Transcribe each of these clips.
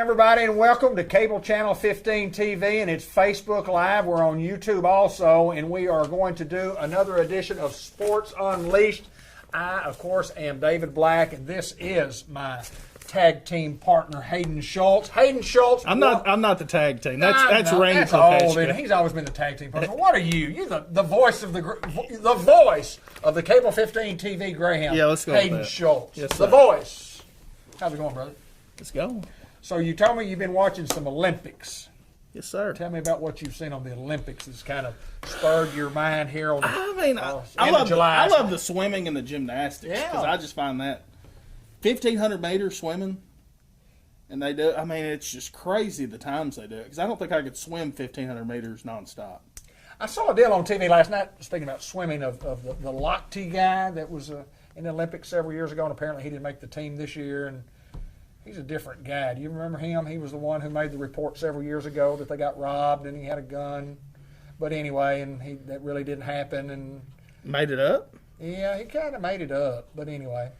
everybody, and welcome to Cable Channel 15 TV, and it's Facebook Live. We're on YouTube also, and we are going to do another edition of Sports Unleashed. I, of course, am David Black, and this is my tag team partner, Hayden Schultz. Hayden Schultz. I'm not the tag team. That's Randy. That's old, and he's always been the tag team partner. What are you? You're the voice of the voice of the Cable 15 TV Greyhound. Yeah, let's go. Hayden Schultz. Yes, the voice. How's it going, brother? Let's go. So you told me you've been watching some Olympics. Yes, sir. Tell me about what you've seen on the Olympics that's kind of spurred your mind here on the I love the swimming and the gymnastics because I just find that 1,500 meter swimming, and they do. I mean, it's just crazy the times they do it because I don't think I could swim 1,500 meters nonstop. I saw a deal on TV last night speaking about swimming of the Lochte guy that was in the Olympics several years ago, and apparently he didn't make the team this year, and he's a different guy. Do you remember him? He was the one who made the report several years ago that they got robbed and he had a gun. But anyway, and that really didn't happen. And made it up? Yeah, he kind of made it up. But anyway,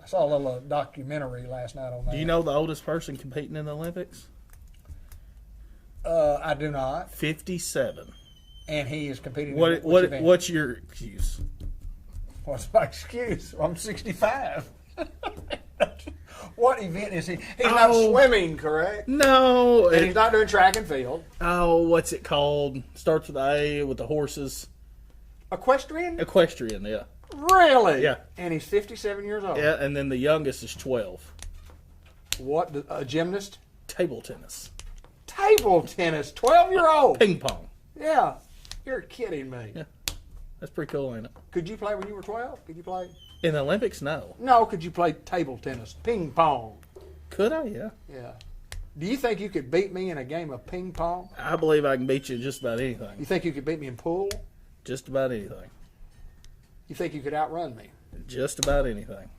I saw a little documentary last night on that. Do you know the oldest person competing in the Olympics? I do not. 57. And he is competing in which event? What's your excuse? What's my excuse? I'm 65. What event is he? He's not swimming, correct? No. And he's not doing track and field. Oh, what's it called? Starts with A with the horses. Equestrian? Equestrian, yeah. Really? Yeah. And he's 57 years old. Yeah, and then the youngest is 12. What? A gymnast? Table tennis. Table tennis? 12-year-old? Ping pong. Yeah. You're kidding me. Yeah. That's pretty cool, ain't it? Could you play when you were 12? Could you play? In the Olympics, no. No, could you play table tennis? Ping pong? Could I? Yeah. Yeah. Do you think you could beat me in a game of ping pong? I believe I can beat you in just about anything. You think you could beat me in pool? Just about anything. You think you could outrun me? Just about anything.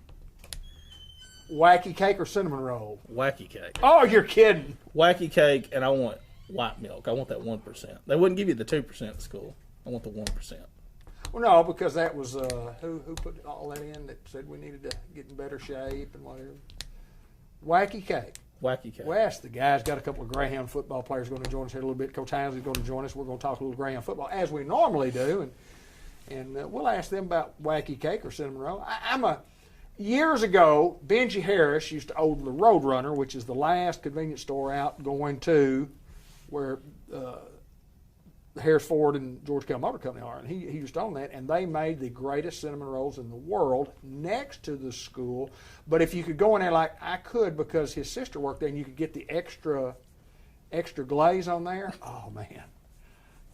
Wacky cake or cinnamon roll? Wacky cake. Oh, you're kidding. Wacky cake, and I want white milk. I want that 1%. They wouldn't give you the 2% at school. I want the 1%. Well, no, because that was who put all that in that said we needed to get in better shape and whatever. Wacky cake. Wacky cake. Well, ask the guys. Got a couple of Greyhound football players going to join us here a little bit. Coach Hines is going to join us. We're going to talk a little Greyhound football as we normally do, and we'll ask them about wacky cake or cinnamon roll. Years ago, Benji Harris used to own the Roadrunner, which is the last convenience store out going to where Harris Ford and George Kell Motor Company are, and he used to own that, and they made the greatest cinnamon rolls in the world next to the school. But if you could go in there like I could, because his sister worked there, and you could get the extra glaze on there, oh man,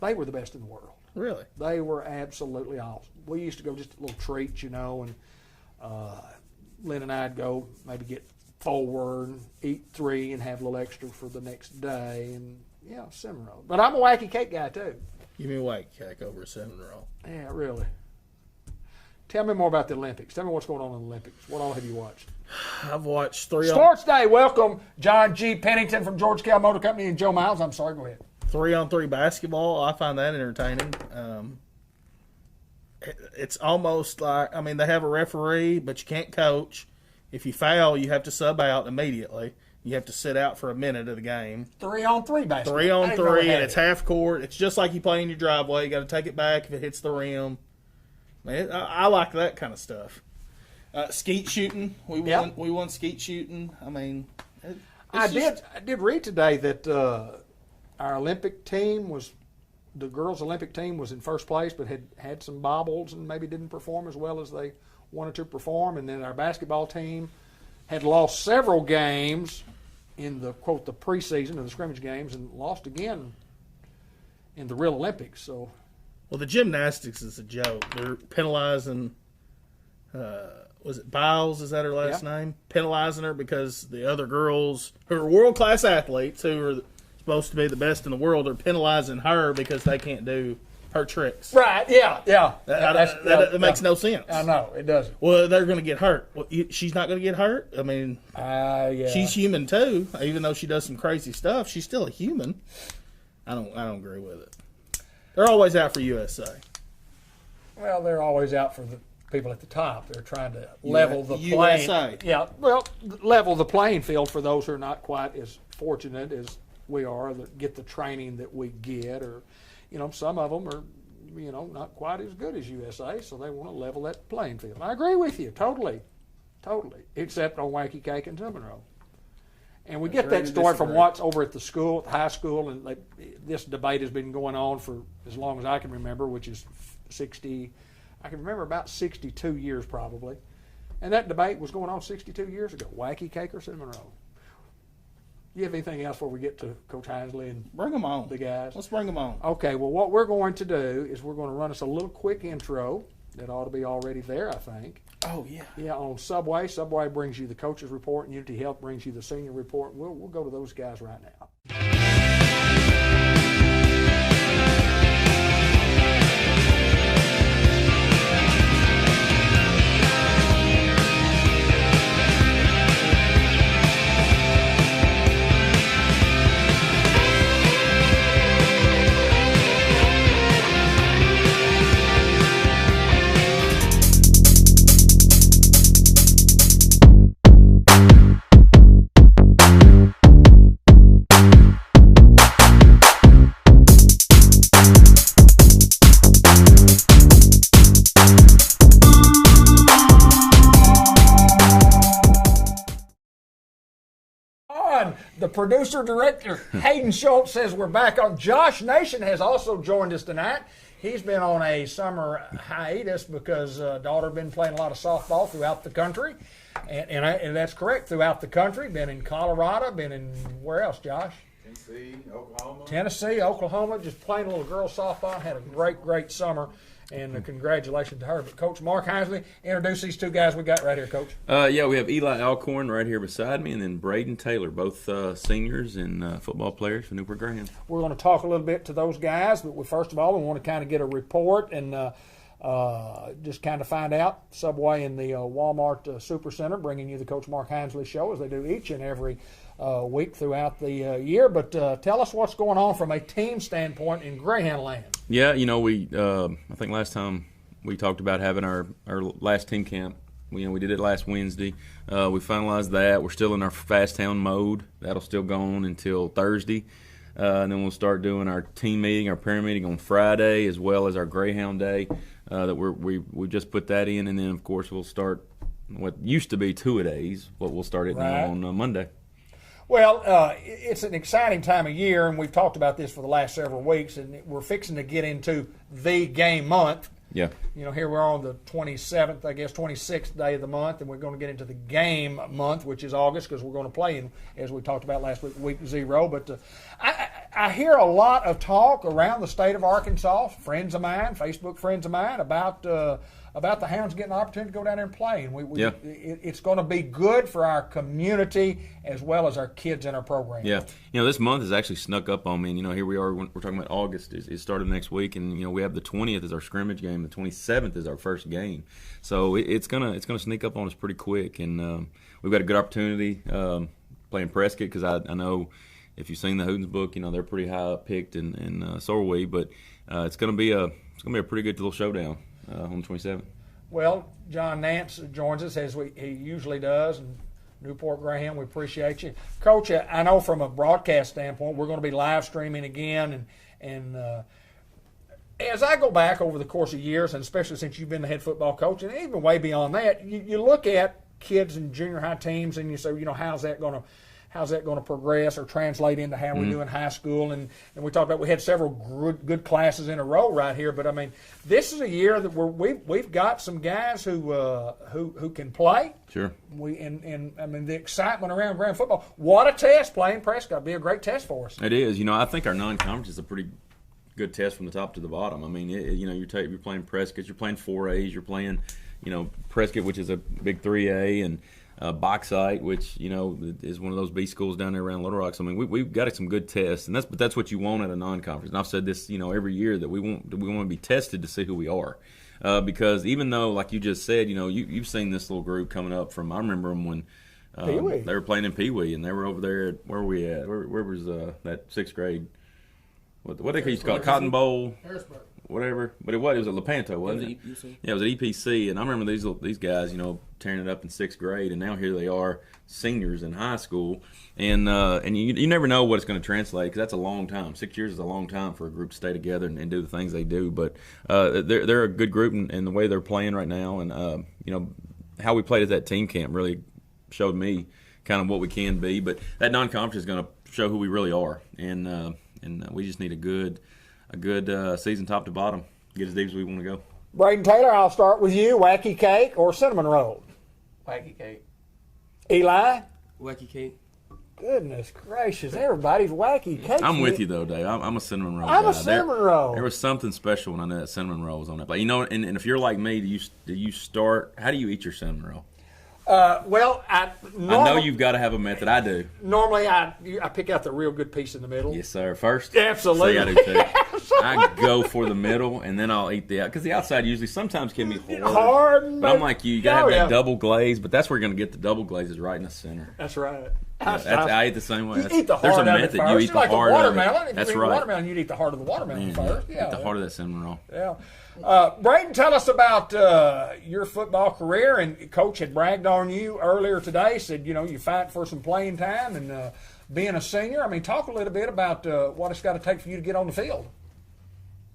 they were the best in the world. Really? They were absolutely awesome. We used to go just a little treats, and Lynn and I'd go maybe get 4 and eat 3 and have a little extra for the next day, and yeah, cinnamon roll. But I'm a wacky cake guy, too. Give me a wacky cake over a cinnamon roll. Yeah, really. Tell me more about the Olympics. Tell me what's going on in the Olympics. What all have you watched? I've watched 3 Sports Day. Welcome, John G. Pennington from George Kell Motor Company and Joe Miles. I'm sorry, go ahead. 3-on-3 basketball. I find that entertaining. It's almost like, they have a referee, but you can't coach. If you foul, you have to sub out immediately. You have to sit out for a minute of the game. 3-on-3 basketball. 3-on-3, and it's half court. It's just like you play in your driveway. You got to take it back if it hits the rim. Man, I like that kind of stuff. Skeet shooting. We won skeet shooting. I did read today that our Olympic team the girls' Olympic team was in first place, but had some bobbles and maybe didn't perform as well as they wanted to perform. And then our basketball team had lost several games in the, quote, the preseason of the scrimmage games, and lost again in the real Olympics. So, well, the gymnastics is a joke. They're penalizing, was it Biles, is that her last name? Penalizing her because the other girls who are world-class athletes, who are supposed to be the best in the world, are penalizing her because they can't do her tricks. Right, yeah. That makes no sense. I know, it doesn't. Well, they're going to get hurt. Well, she's not going to get hurt? Yeah. She's human too. Even though she does some crazy stuff, she's still a human. I don't agree with it. They're always out for USA. Well, they're always out for the people at the top. They're trying to level the USA. level the playing field for those who are not quite as fortunate as we are that get the training that we get, or some of them are not quite as good as USA, so they want to level that playing field. I agree with you totally, except on Waukee Cake and Monroe. And we get that story from what's over at the school, at the high school, and this debate has been going on for as long as I can remember, which is 60. I can remember about 62 years probably, and that debate was going on 62 years ago. Waukee Cake or Monroe. You have anything else before we get to Coach Hinsley and bring them on, the guys? Let's bring them on. Okay. Well, what we're going to do is we're going to run us a little quick intro that ought to be already there, I think. Oh, yeah. Yeah, on Subway. Subway brings you the coaches report, and Unity Health brings you the senior report. We'll go to those guys right now. The producer-director, Hayden Schultz, says we're back on. Josh Nation has also joined us tonight. He's been on a summer hiatus because daughter been playing a lot of softball throughout the country. And that's correct, throughout the country. Been in Colorado, been in, where else, Josh? Tennessee, Oklahoma, just playing a little girls softball. Had a great summer. And congratulations to her. But Coach Mark Hinsley, introduce these two guys we got right here, Coach. Yeah, we have Eli Alcorn right here beside me, and then Braden Taylor, both seniors and football players for Newport Graham. We're going to talk a little bit to those guys, but first of all, we want to kind of get a report and just kind of find out. Subway and the Walmart Supercenter bringing you the Coach Mark Hinsley Show, as they do each and every week throughout the year. But tell us what's going on from a team standpoint in Greyhound Land. Yeah, we I think last time we talked about having our last team camp. We did it last Wednesday. We finalized that. We're still in our Fast Town mode. That'll still go on until Thursday. And then we'll start doing our team meeting, our parent meeting on Friday, as well as our Greyhound Day that we just put that in. And then, of course, we'll start what used to be 2-a-days, but we'll start it now on Monday. Well, it's an exciting time of year, and we've talked about this for the last several weeks, and we're fixing to get into the game month. Yeah. Here we're on the 27th, I guess, 26th day of the month, and we're going to get into the game month, which is August, because we're going to play in, as we talked about last week 0. But I hear a lot of talk around the state of Arkansas, friends of mine, Facebook friends of mine, about the Hounds getting an opportunity to go down there and play. And it's going to be good for our community as well as our kids in our program. Yeah. This month has actually snuck up on me. Here we are, we're talking about August. It started next week, and, we have the 20th as our scrimmage game. The 27th is our first game. So it's gonna sneak up on us pretty quick. And we've got a good opportunity playing Prescott, because I know if you've seen the Hootens book, they're pretty high up picked, and so are we. But it's going to be a pretty good little showdown on the 27th. Well, John Nance joins us as he usually does, and Newport Graham, we appreciate you. Coach, I know from a broadcast standpoint, we're going to be live streaming again, and as I go back over the course of years, and especially since you've been the head football coach, and even way beyond that, you look at kids in junior high teams, and you say, how's that going to progress or translate into how we do in high school? And we talked about, we had several good classes in a row right here, but I mean, this is a year that we've got some guys who can play. Sure. And I mean, the excitement around Grand football. What a test playing Prescott! It'll be a great test for us. It is. I think our non-conference is a pretty good test from the top to the bottom. I mean, you're playing Prescott, you're playing 4As, you're playing, Prescott, which is a big 3A, and Bauxite, which is one of those B schools down there around Little Rock. So, I mean, we've got some good tests, and that's what you want at a non-conference. And I've said this, every year, that we want to be tested to see who we are, because even though, like you just said, you've seen this little group coming up from. I remember them when they were playing in Pee Wee, and they were over there. Where were we at? Where was that 6th grade? What they used to call it? Cotton Bowl. Harrisburg. whatever. But it was at Lepanto, wasn't it? EPC. Yeah, it was at EPC, and I remember these guys, tearing it up in 6th grade, and now here they are, seniors in high school, and you never know what it's going to translate because that's a long time. 6 years is a long time for a group to stay together and do the things they do. But they're a good group in the way they're playing right now, and how we played at that team camp really showed me kind of what we can be. But that non-conference is going to show who we really are, and we just need a good season top to bottom, get as deep as we want to go. Braden Taylor, I'll start with you. Wacky cake or cinnamon roll? Wacky cake. Eli? Wacky cake. Goodness gracious, everybody's wacky cake. I'm with you though, Dave. I'm a cinnamon roll I'm guy. a cinnamon roll. There was something special when I knew that cinnamon roll was on that plate. And if you're like me, do you start? How do you eat your cinnamon roll? Well, I know you've got to have a method. I do. Normally, I pick out the real good piece in the middle. Yes, sir. First, Absolutely. See, I do too. I go for the middle, and then I'll eat because the outside usually sometimes can be hard. But I'm like you. You got to have that double glaze, but that's where you're going to get the double glaze is right in the center. That's right. I eat the same way. You eat the There's heart a of method. it first. You eat the like heart a watermelon. of it. If That's you eat right. watermelon, you'd eat the heart of the watermelon first. Yeah, eat the heart of that cinnamon roll. Yeah. Braden, tell us about your football career. And Coach had bragged on you earlier today. Said you fight for some playing time and being a senior. I mean, talk a little bit about what it's got to take for you to get on the field.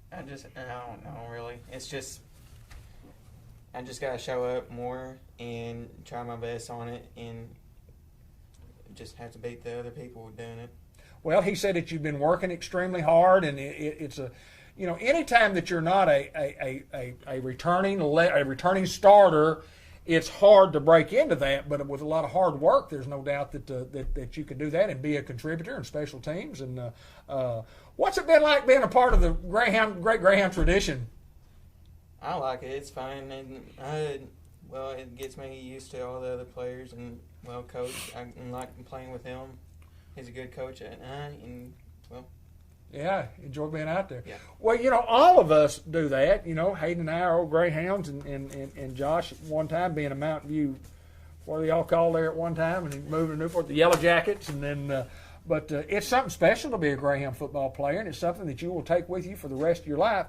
I don't know really. It's just I just gotta show up more and try my best on it, and just have to beat the other people doing it. Well, he said that you've been working extremely hard, and it's a, anytime that you're not a returning starter, it's hard to break into that. But with a lot of hard work, there's no doubt that you can do that and be a contributor in special teams. And what's it been like being a part of the Great Greyhound tradition? I like it. It's fun, and it gets me used to all the other players, and Coach, I like playing with him. He's a good coach at night, and yeah, enjoy being out there. Yeah. Well, all of us do that. Hayden and I are old Greyhounds, and Josh at one time being a Mountain View, what do y'all call there at one time, and he moved to Newport, the Yellow Jackets, and then. But it's something special to be a Greyhound football player, and it's something that you will take with you for the rest of your life,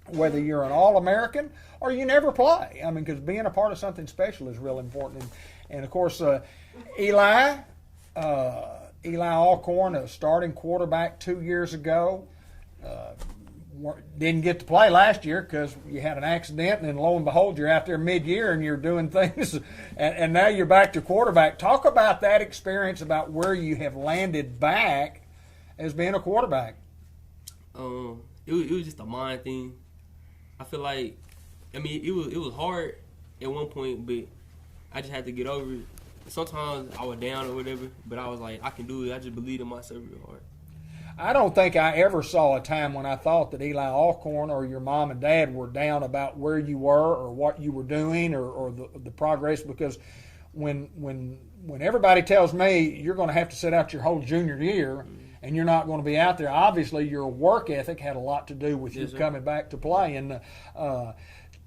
whether you're an All-American or you never play. I mean, because being a part of something special is real important. And of course, Eli Alcorn, a starting quarterback 2 years ago, didn't get to play last year because you had an accident, and then lo and behold, you're out there mid-year and you're doing things, and now you're back to quarterback. Talk about that experience, about where you have landed back as being a quarterback. It was just a mind thing. I feel like, it was hard at one point, but I just had to get over it. Sometimes I was down or whatever, but I was like, I can do it. I just believed in myself real hard. I don't think I ever saw a time when I thought that Eli Alcorn or your mom and dad were down about where you were or what you were doing or the progress, because when everybody tells me you're going to have to sit out your whole junior year and you're not going to be out there, obviously your work ethic had a lot to do with you coming back to play. And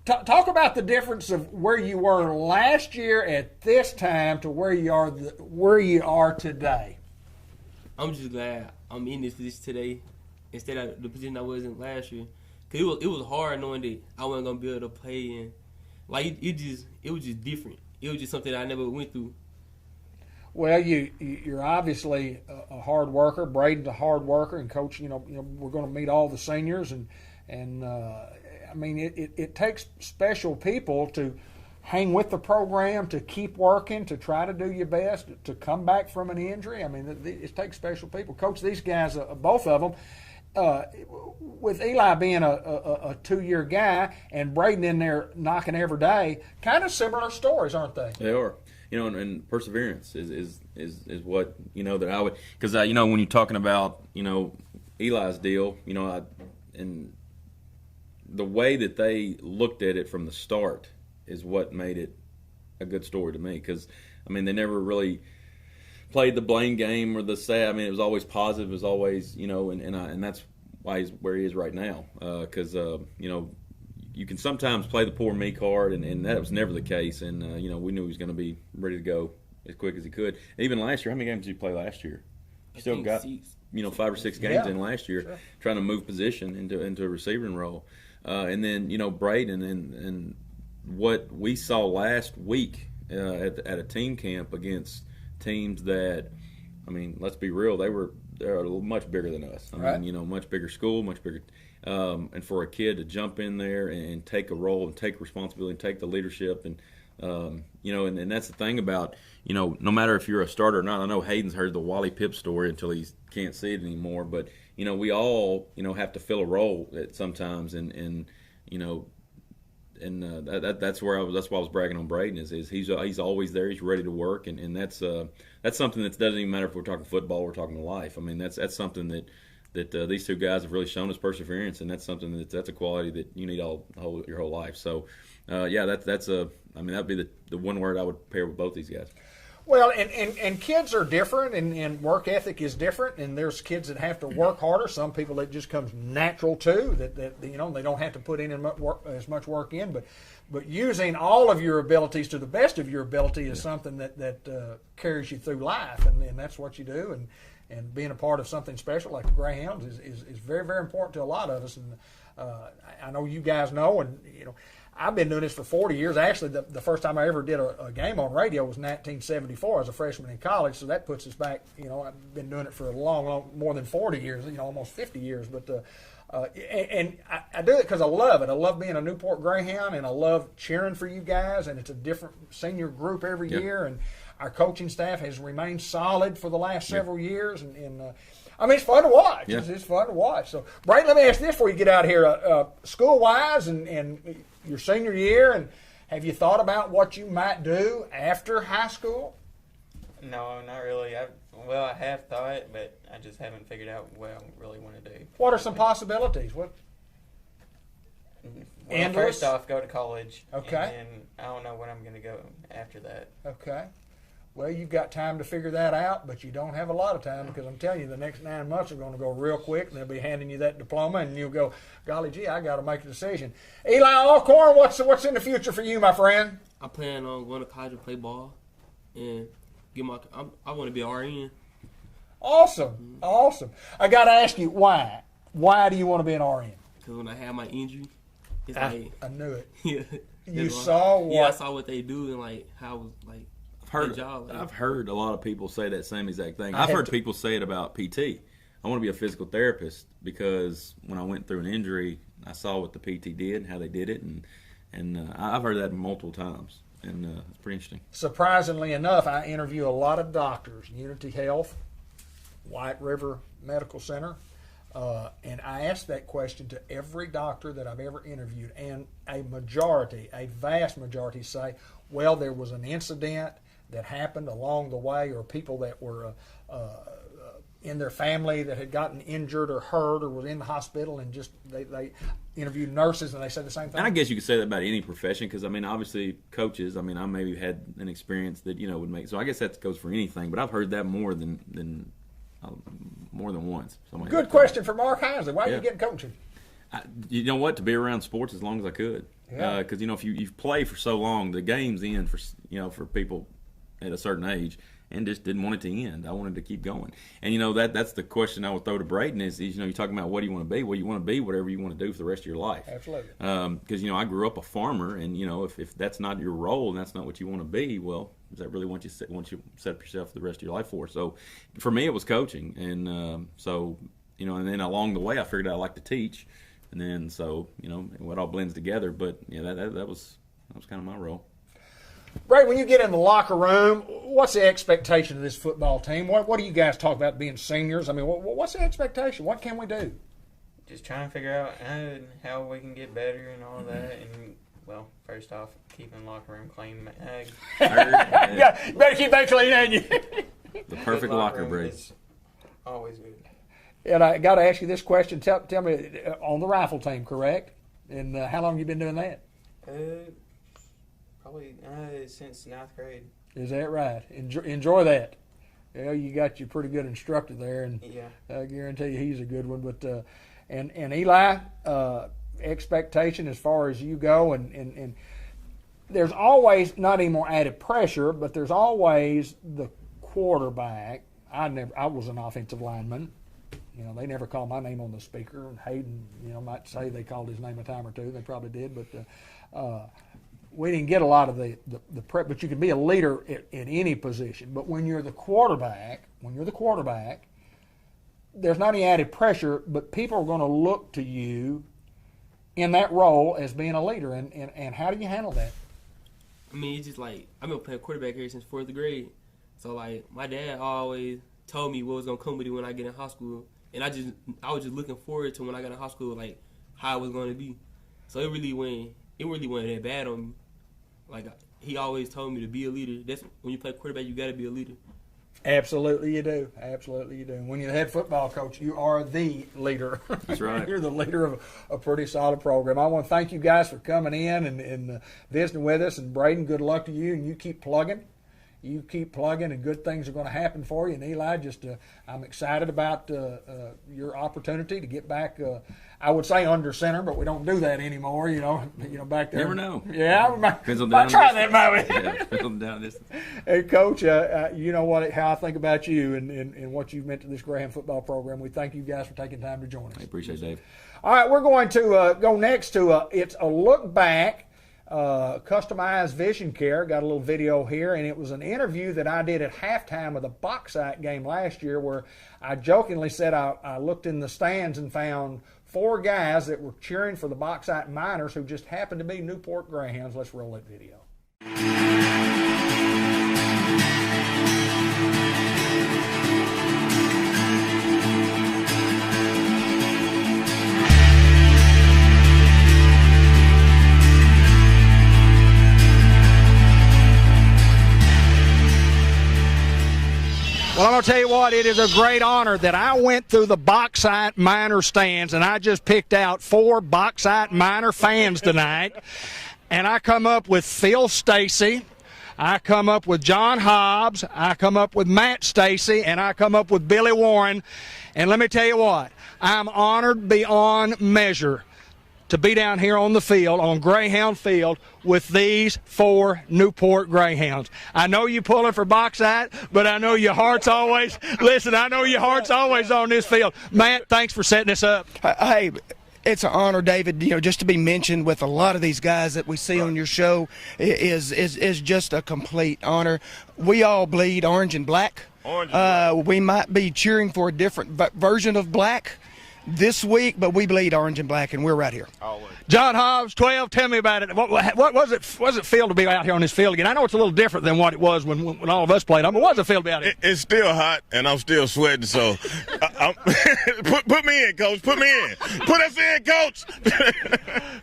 talk about the difference of where you were last year at this time to where you are today. I'm just glad I'm in this position today instead of the position I was in last year. Cause it was hard knowing that I wasn't gonna be able to play, and like it was just different. It was just something I never went through. Well, you're obviously a hard worker. Braden's a hard worker, and Coach, we're going to meet all the seniors, and it takes special people to hang with the program, to keep working, to try to do your best, to come back from an injury. It takes special people. Coach, these guys, both of them, with Eli being a 2-year guy and Braden in there knocking every day, kind of similar stories, aren't they? They are. And perseverance is what, that I would, because, when you're talking about, Eli's deal, and the way that they looked at it from the start is what made it a good story to me, because they never really played the blame game or the sad. It was always positive. It was always, and that's why he's where he is right now. Because you can sometimes play the poor me card, and that was never the case. And we knew he was going to be ready to go as quick as he could. And even last year, how many games did you play last year? You still got 5 or 6 games in last year, trying to move position into a receiving role. And then Braden and what we saw last week at a team camp against teams that, I mean, let's be real, they're much bigger than us. I mean, much bigger school, much bigger. And for a kid to jump in there and take a role and take responsibility and take the leadership and and that's the thing about, no matter if you're a starter or not. I know Hayden's heard the Wally Pipp story until he can't see it anymore, but we all have to fill a role at sometimes, and that's why I was bragging on Braden is he's always there, he's ready to work, and that's something that doesn't even matter if we're talking football, we're talking life. I mean, that's something that these two guys have really shown us perseverance, and that's something that's a quality that you need your whole life. So that'd be the one word I would pair with both these guys. Well, and kids are different, and work ethic is different, and there's kids that have to work harder. Some people it just comes natural to that they don't have to put in as much work in, but using all of your abilities to the best of your ability is something that carries you through life, and that's what you do, and being a part of something special like the Greyhounds is very, very important to a lot of us, and I know you guys know, and I've been doing this for 40 years. Actually, the first time I ever did a game on radio was 1974 as a freshman in college, so that puts us back. I've been doing it for a long, more than 40 years, almost 50 years. But and I do it because I love it. I love being a Newport Greyhound, and I love cheering for you guys, and it's a different senior group every year, and our coaching staff has remained solid for the last several years, and I mean, it's fun to watch. Yeah. It's fun to watch. So, Brayton, let me ask this before you get out of here. School-wise and your senior year, and have you thought about what you might do after high school? No, not really. I have thought, but I just haven't figured out what I really want to do. What are some possibilities? Well, Endless? first off, go to college. Okay. And then I don't know when I'm going to go after that. Okay. Well, you've got time to figure that out, but you don't have a lot of time because I'm telling you, the next 9 months are going to go real quick, and they'll be handing you that diploma, and you'll go, golly gee, I got to make a decision. Eli Alcorn, what's in the future for you, my friend? I plan on going to college and play ball, and I want to be an RN. Awesome. I got to ask you, why? Why do you want to be an RN? Because when I had my injury, it's I knew it. yeah. You saw what? Yeah, I saw what they do and how it was like. I've heard a lot of people say that same exact thing. I've heard people say it about PT. I want to be a physical therapist because when I went through an injury, I saw what the PT did, how they did it, and I've heard that multiple times, and it's pretty interesting. Surprisingly enough, I interview a lot of doctors, Unity Health, White River Medical Center, and I asked that question to every doctor that I've ever interviewed, and a vast majority say, well, there was an incident that happened along the way, or people that were in their family that had gotten injured or hurt or was in the hospital, and just they interviewed nurses and they said the same thing. And I guess you could say that about any profession because, I mean, obviously coaches, I mean, I maybe had an experience that, would make – so I guess that goes for anything, but I've heard that more than once. Good question for Mark Hinsley. Why are you getting coaching? You know what? To be around sports as long as I could. Yeah. Because, if you play for so long, the game's end for people at a certain age, and just didn't want it to end. I wanted to keep going. And, that's the question I would throw to Braden is you're talking about what do you want to be? Well, you want to be whatever you want to do for the rest of your life. Absolutely. Because, I grew up a farmer, and, if that's not your role and that's not what you want to be, well, is that really what you set up yourself for the rest of your life for? So, for me, it was coaching. And and then along the way, I figured I like to teach. And then, it all blends together. But, that was kind of my role. Ray, when you get in the locker room, what's the expectation of this football team? What do you guys talk about being seniors? I mean, what's the expectation? What can we do? Just trying to figure out how we can get better and all that. And, well, first off, keeping the locker room clean. Yeah, you better keep that clean, ain't you? The perfect locker break. Always good. And I got to ask you this question. Tell me, on the rifle team, correct? And how long have you been doing that? Probably since 9th grade. Is that right? Enjoy that. Yeah, you got your pretty good instructor there, and Yeah. I guarantee you he's a good one. But and Eli, expectation as far as you go, and there's always not any more added pressure, but there's always the quarterback. I was an offensive lineman. You know, they never call my name on the speaker, and Hayden, you know, might say they called his name a time or two. They probably did, but we didn't get a lot of the prep. But you can be a leader at any position. But when you're the quarterback, there's not any added pressure, but people are going to look to you in that role as being a leader. And how do you handle that? I mean, it's just like I've been playing quarterback here since 4th grade. So like my dad always told me what was gonna come with it when I get in high school, and I was just looking forward to when I got in high school, like how it was gonna be. So it really wasn't that bad on me. Like he always told me to be a leader. That's when you play quarterback, you got to be a leader. Absolutely, you do. Absolutely, you do. When you're the head football coach, you are the leader. That's right. You're the leader of a pretty solid program. I want to thank you guys for coming in and visiting with us. And Braden, good luck to you. And you keep plugging. You keep plugging, and good things are going to happen for you. And Eli, I'm excited about your opportunity to get back. I would say under center, but we don't do that anymore. You know, back there. Never know. Yeah, Depends on might try that, maybe. Yeah, depends on the down distance. Hey, Coach, you know how I think about you and what you've meant to this Graham football program. We thank you guys for taking time to join us. I appreciate it, Dave. All right, we're going to go next to it's a look back. Customized vision care. Got a little video here, and it was an interview that I did at halftime of the Bauxite game last year, where I jokingly said I looked in the stands and found 4 guys that were cheering for the Bauxite Miners who just happened to be Newport Greyhounds. Let's roll that video. Well, I'm going to tell you what, it is a great honor that I went through the Bauxite Miner stands, and I just picked out 4 Bauxite Miner fans tonight. And I come up with Phil Stacy, I come up with John Hobbs, I come up with Matt Stacy, and I come up with Billy Warren. And let me tell you what, I'm honored beyond measure to be down here on the field, on Greyhound Field, with these 4 Newport Greyhounds. I know you pulling for Bauxite, but I know your heart's always, I know your heart's always on this field. Matt, thanks for setting this up. Hey, it's an honor, David, just to be mentioned with a lot of these guys that we see on your show is just a complete honor. We all bleed orange and black. We might be cheering for a different version of black this week, but we bleed orange and black, and we're right here. John Hobbs, 12, tell me about it. What was it feel to be out here on this field again? I know it's a little different than what it was when all of us played on, but what does it feel to be out here? It's still hot, and I'm still sweating, so put me in, Coach. Put me in. Put us in, Coach.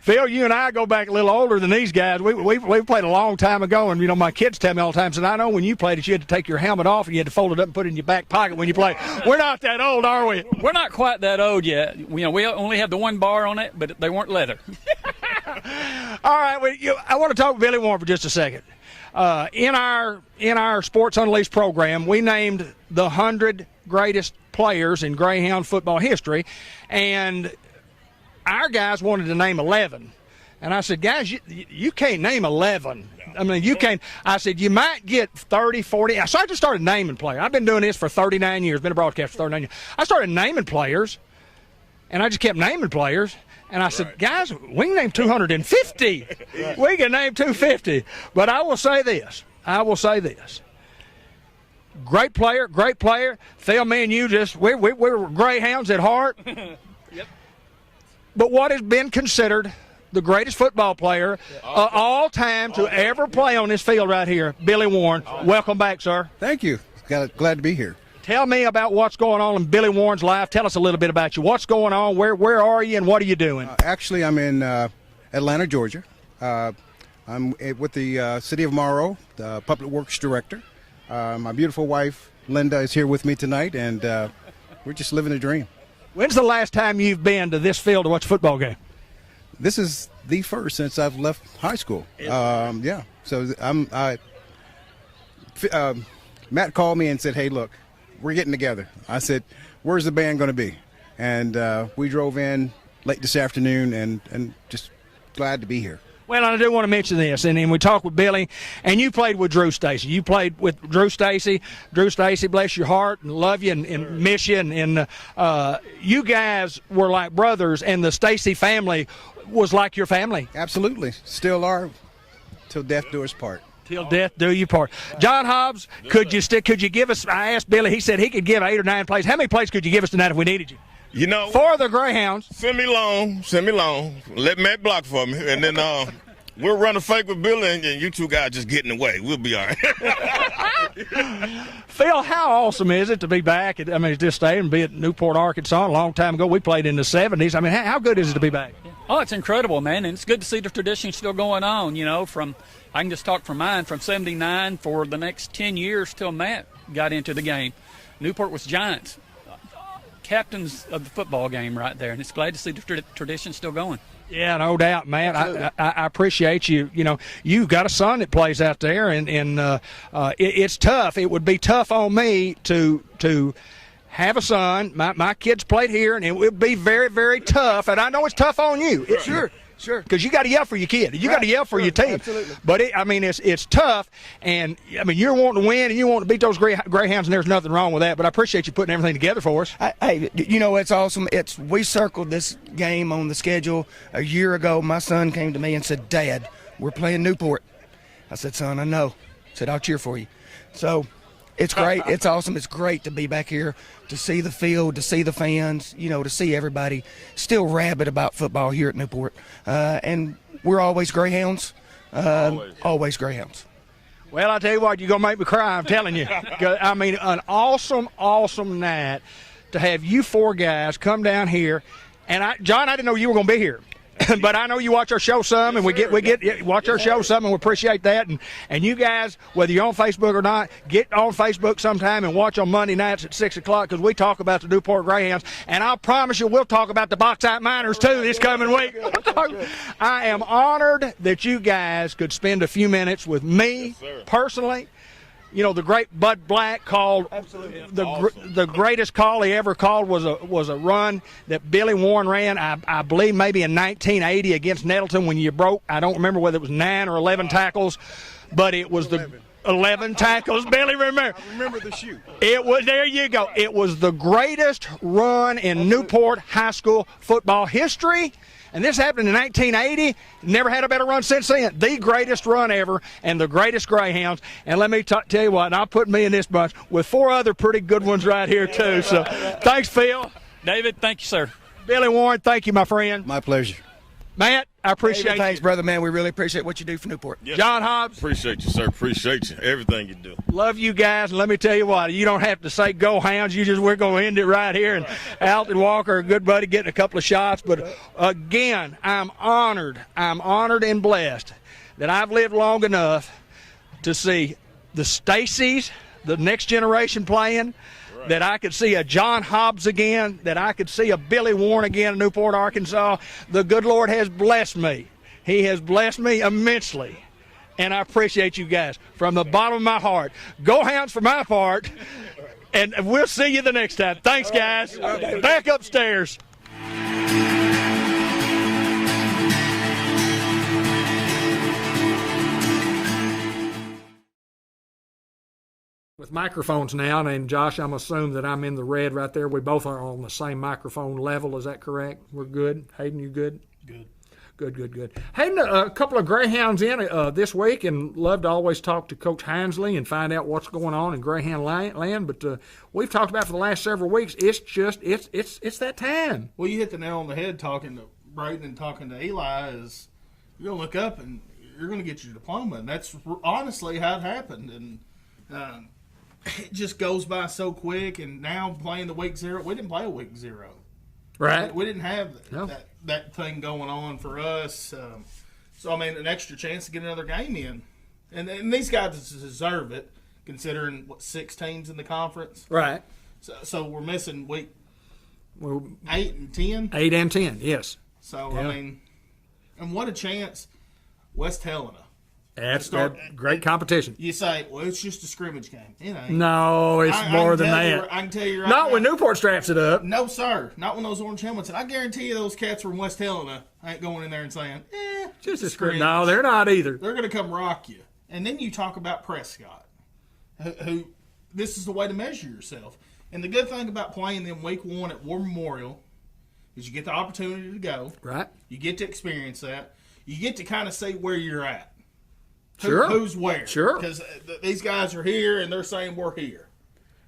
Phil, you and I go back a little older than these guys. We played a long time ago, and, my kids tell me all the time, said, I know when you played it, you had to take your helmet off, and you had to fold it up and put it in your back pocket when you played. We're not that old, are we? We're not quite that old yet. We only have the 1 bar on it, but they weren't leather. All right, I want to talk to Billy Warren for just a second. In our Sports Unleashed program, we named the 100 greatest players in Greyhound football history, and our guys wanted to name 11. And I said, guys, you can't name 11. I mean, you can't. I said, you might get 30, 40. So I just started naming players. I've been doing this for 39 years, been a broadcaster for 39 years. I started naming players, and I just kept naming players. And I said, guys, we can name 250. We can name 250. But I will say this. Great player. Phil, me and you we were Greyhounds at heart. Yep. But what has been considered the greatest football player all time to ever play on this field right here, Billy Warren. Welcome back, sir. Thank you. Glad to be here. Tell me about what's going on in Billy Warren's life. Tell us a little bit about you. What's going on? Where are you, and what are you doing? Actually, I'm in Atlanta, Georgia. I'm with the City of Morrow, the Public Works Director. My beautiful wife, Linda, is here with me tonight, and we're just living a dream. When's the last time you've been to this field to watch a football game? This is the first since I've left high school. Yeah. So Matt called me and said, hey, look, we're getting together. I said, where's the band going to be? And we drove in late this afternoon and just glad to be here. Well, I do want to mention this, and we talked with Billy, and you played with Drew Stacy. You played with Drew Stacy. Drew Stacy, bless your heart, and love you and miss you. And you guys were like brothers, and the Stacy family was like your family. Absolutely. Still are, till death do us part. Till death do you part. John Hobbs, could you give us? I asked Billy. He said he could give 8 or 9 plays. How many plays could you give us tonight if we needed you? You know, For the Greyhounds. send me long. Let Matt block for me, and then we'll run a fake with Billy, and you two guys just get in the way. We'll be all right. Phil, how awesome is it to be back at this stadium and be at Newport, Arkansas? A long time ago, we played in the 70s. I mean, how good is it to be back? Oh, it's incredible, man, and it's good to see the tradition still going on. I can just talk from mine, from 79 for the next 10 years till Matt got into the game. Newport was giants, captains of the football game right there, and it's glad to see the tradition still going. Yeah, no doubt, Matt. I appreciate you. You've got a son that plays out there, and it's tough. It would be tough on me to have a son. My kids played here, and it would be very, very tough. And I know it's tough on you. Sure. Because you got to yell for your kid. You got to yell for your team. Absolutely. But it's tough, and you're wanting to win, and you want to beat those Greyhounds, and there's nothing wrong with that. But I appreciate you putting everything together for us. Hey, it's awesome. We circled this game on the schedule a year ago. My son came to me and said, "Dad, we're playing Newport." I said, "Son, I know." I said, "I'll cheer for you." So it's great. It's awesome. It's great to be back here, to see the field, to see the fans, to see everybody still rabid about football here at Newport. And we're always Greyhounds. Always Greyhounds. Well, I tell you what, you're going to make me cry, I'm telling you. An awesome, awesome night to have you 4 guys come down here. And John, I didn't know you were going to be here. But I know you watch our show some, and we get watch our show some, and we appreciate that. And you guys, whether you're on Facebook or not, get on Facebook sometime and watch on Monday nights at 6 o'clock, because we talk about the Newport Greyhounds, and I'll promise you we'll talk about the Bauxite Miners too this coming week. I am honored that you guys could spend a few minutes with me personally. The great Bud Black called the greatest call he ever called was a run that Billy Warren ran, I believe maybe in 1980 against Nettleton when you broke, I don't remember whether it was 9 or 11 tackles, but it was 11 tackles. Billy, remember? I remember the shoot. There you go. It was the greatest run in Newport high school football history. And this happened in 1980. Never had a better run since then. The greatest run ever, and the greatest Greyhounds. And let me tell you what, and I'll put me in this bunch with 4 other pretty good ones right here, too. So thanks, Phil. David, thank you, sir. Billy Warren, thank you, my friend. My pleasure. Matt, I appreciate David, thanks, brother, man. We really appreciate what you do for Newport. Yes. John Hobbs. Appreciate you, sir. Appreciate you. Everything you do. Love you guys, and let me tell you what, you don't have to say go Hounds. We're going to end it right here. And Alton Walker, a good buddy, getting a couple of shots. But again, I'm honored and blessed that I've lived long enough to see the Stacys, the next generation playing, that I could see a John Hobbs again, that I could see a Billy Warren again in Newport, Arkansas. The good Lord has blessed me. He has blessed me immensely. And I appreciate you guys from the bottom of my heart. Go Hounds for my part. And we'll see you the next time. Thanks, guys. Back upstairs. With microphones now, and Josh, I'm assuming that I'm in the red right there. We both are on the same microphone level. Is that correct? We're good. Hayden, you good? Good. Hayden, a couple of Greyhounds in this week, and love to always talk to Coach Hinsley and find out what's going on in Greyhound land. But we've talked about for the last several weeks. It's just it's that time. Well, you hit the nail on the head talking to Braden and talking to Eli. Is you're gonna look up and you're gonna get your diploma, and that's honestly how it happened. And it just goes by so quick. And now playing the week 0, we didn't play a week 0. Right. We didn't have that thing going on for us. So, an extra chance to get another game in. And these guys deserve it, considering, 6 teams in the conference? Right. So we're missing week 8 and 10? 8 and 10, yes. So, yeah. And what a chance West Helena. That's great competition. You say, well, it's just a scrimmage game. It ain't. No, it's more than that. I can tell you right Not now, when Newport straps it up. No, sir. Not when those orange helmets. And I guarantee you those cats from West Helena ain't going in there and saying, Just as Screens. No, they're not either. They're going to come rock you. And then you talk about Prescott, who this is the way to measure yourself. And the good thing about playing them week 1 at War Memorial is you get the opportunity to go. Right. You get to experience that. You get to kind of see where you're at. Sure. Who's where. Sure. Because these guys are here and they're saying we're here.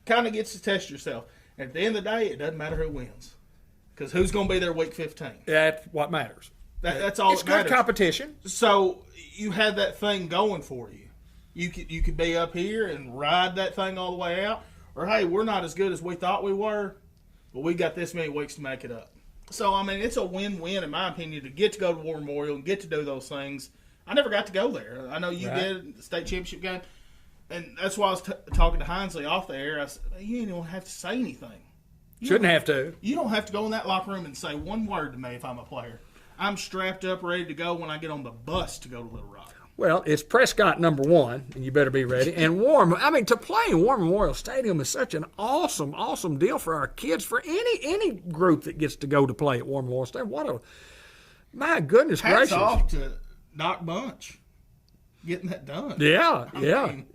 Kind of gets to test yourself. And at the end of the day, it doesn't matter who wins. Because who's going to be there week 15? That's what matters. That's all It's that matters. good competition. So you had that thing going for you. You could be up here and ride that thing all the way out. Or, hey, we're not as good as we thought we were, but we got this many weeks to make it up. So, I mean, it's a win-win, in my opinion, to get to go to War Memorial and get to do those things. I never got to go there. I know you did, the state championship game. And that's why I was talking to Hinesley off the air. I said, you don't have to say anything. Shouldn't have to. You don't have to go in that locker room and say one word to me if I'm a player. I'm strapped up, ready to go when I get on the bus to go to Little Rock. Well, it's Prescott #1, and you better be ready. And to play in War Memorial Stadium is such an awesome, awesome deal for our kids, for any group that gets to go to play at War Memorial Stadium. My goodness Hats gracious. off to Doc Bunch getting that done. Yeah.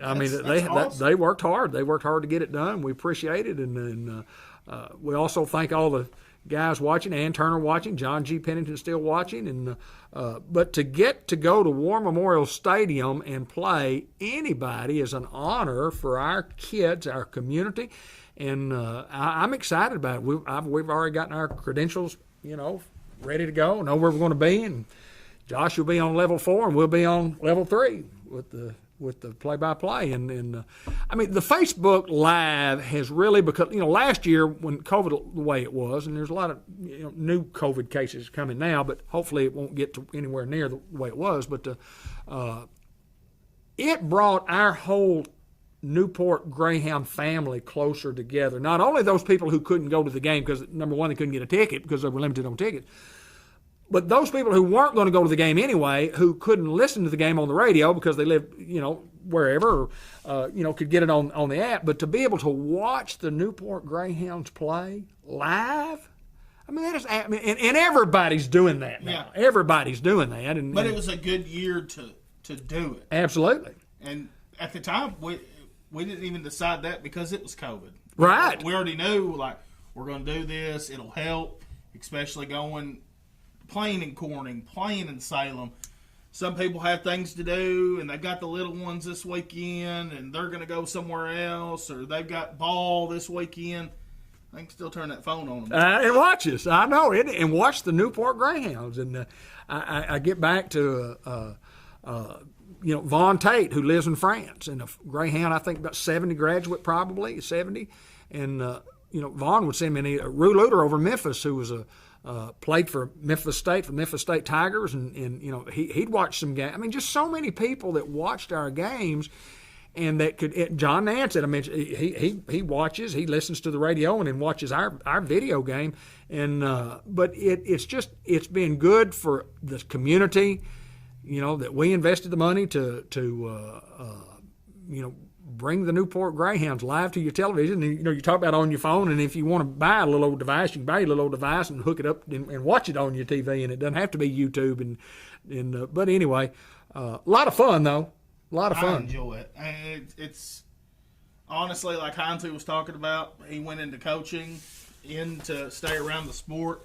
I mean, that's awesome. They worked hard. They worked hard to get it done. We appreciate it, and we also thank all the guys watching, Ann Turner watching, John G. Pennington still watching, and but to get to go to War Memorial Stadium and play anybody is an honor for our kids, our community, and I'm excited about it. We've already gotten our credentials, ready to go, know where we're going to be, and Josh will be on level 4, and we'll be on level 3 with the play-by-play. And I mean, the Facebook Live has really become, last year when COVID the way it was, and there's a lot of new COVID cases coming now, but hopefully it won't get to anywhere near the way it was. But it brought our whole Newport Greyhound family closer together. Not only those people who couldn't go to the game because, number one, they couldn't get a ticket because they were limited on tickets, but those people who weren't going to go to the game anyway, who couldn't listen to the game on the radio because they lived, wherever, or, could get it on the app. But to be able to watch the Newport Greyhounds play live, I mean, that is, and everybody's doing that now. Yeah. Everybody's doing that. But it was a good year to do it. Absolutely. And at the time, we didn't even decide that because it was COVID. Right. We already knew, we're going to do this. It'll help, especially playing in Corning, playing in Salem. Some people have things to do, and they've got the little ones this weekend, and they're going to go somewhere else, or they've got ball this weekend. I can still turn that phone on them. And watch us. I know it, and watch the Newport Greyhounds. And I get back to Vaughn Tate, who lives in France, and a Greyhound, I think about 70 graduate, probably 70. And Vaughn would send me Rue Luter over in Memphis, who was played for Memphis State, Tigers, and he'd watch some games. I mean, just so many people that watched our games, and that could. John Nance, I mentioned, he watches, he listens to the radio, and then watches our video game. And but it's been good for the community, that we invested the money to bring the Newport Greyhounds live to your television. And, you talk about on your phone, and if you want to buy a little old device, you can buy a little old device and hook it up and watch it on your TV, and it doesn't have to be YouTube. But anyway, a lot of fun, though. A lot of fun. I enjoy it. It's honestly, like Hinesley was talking about, he went into coaching, to stay around the sport.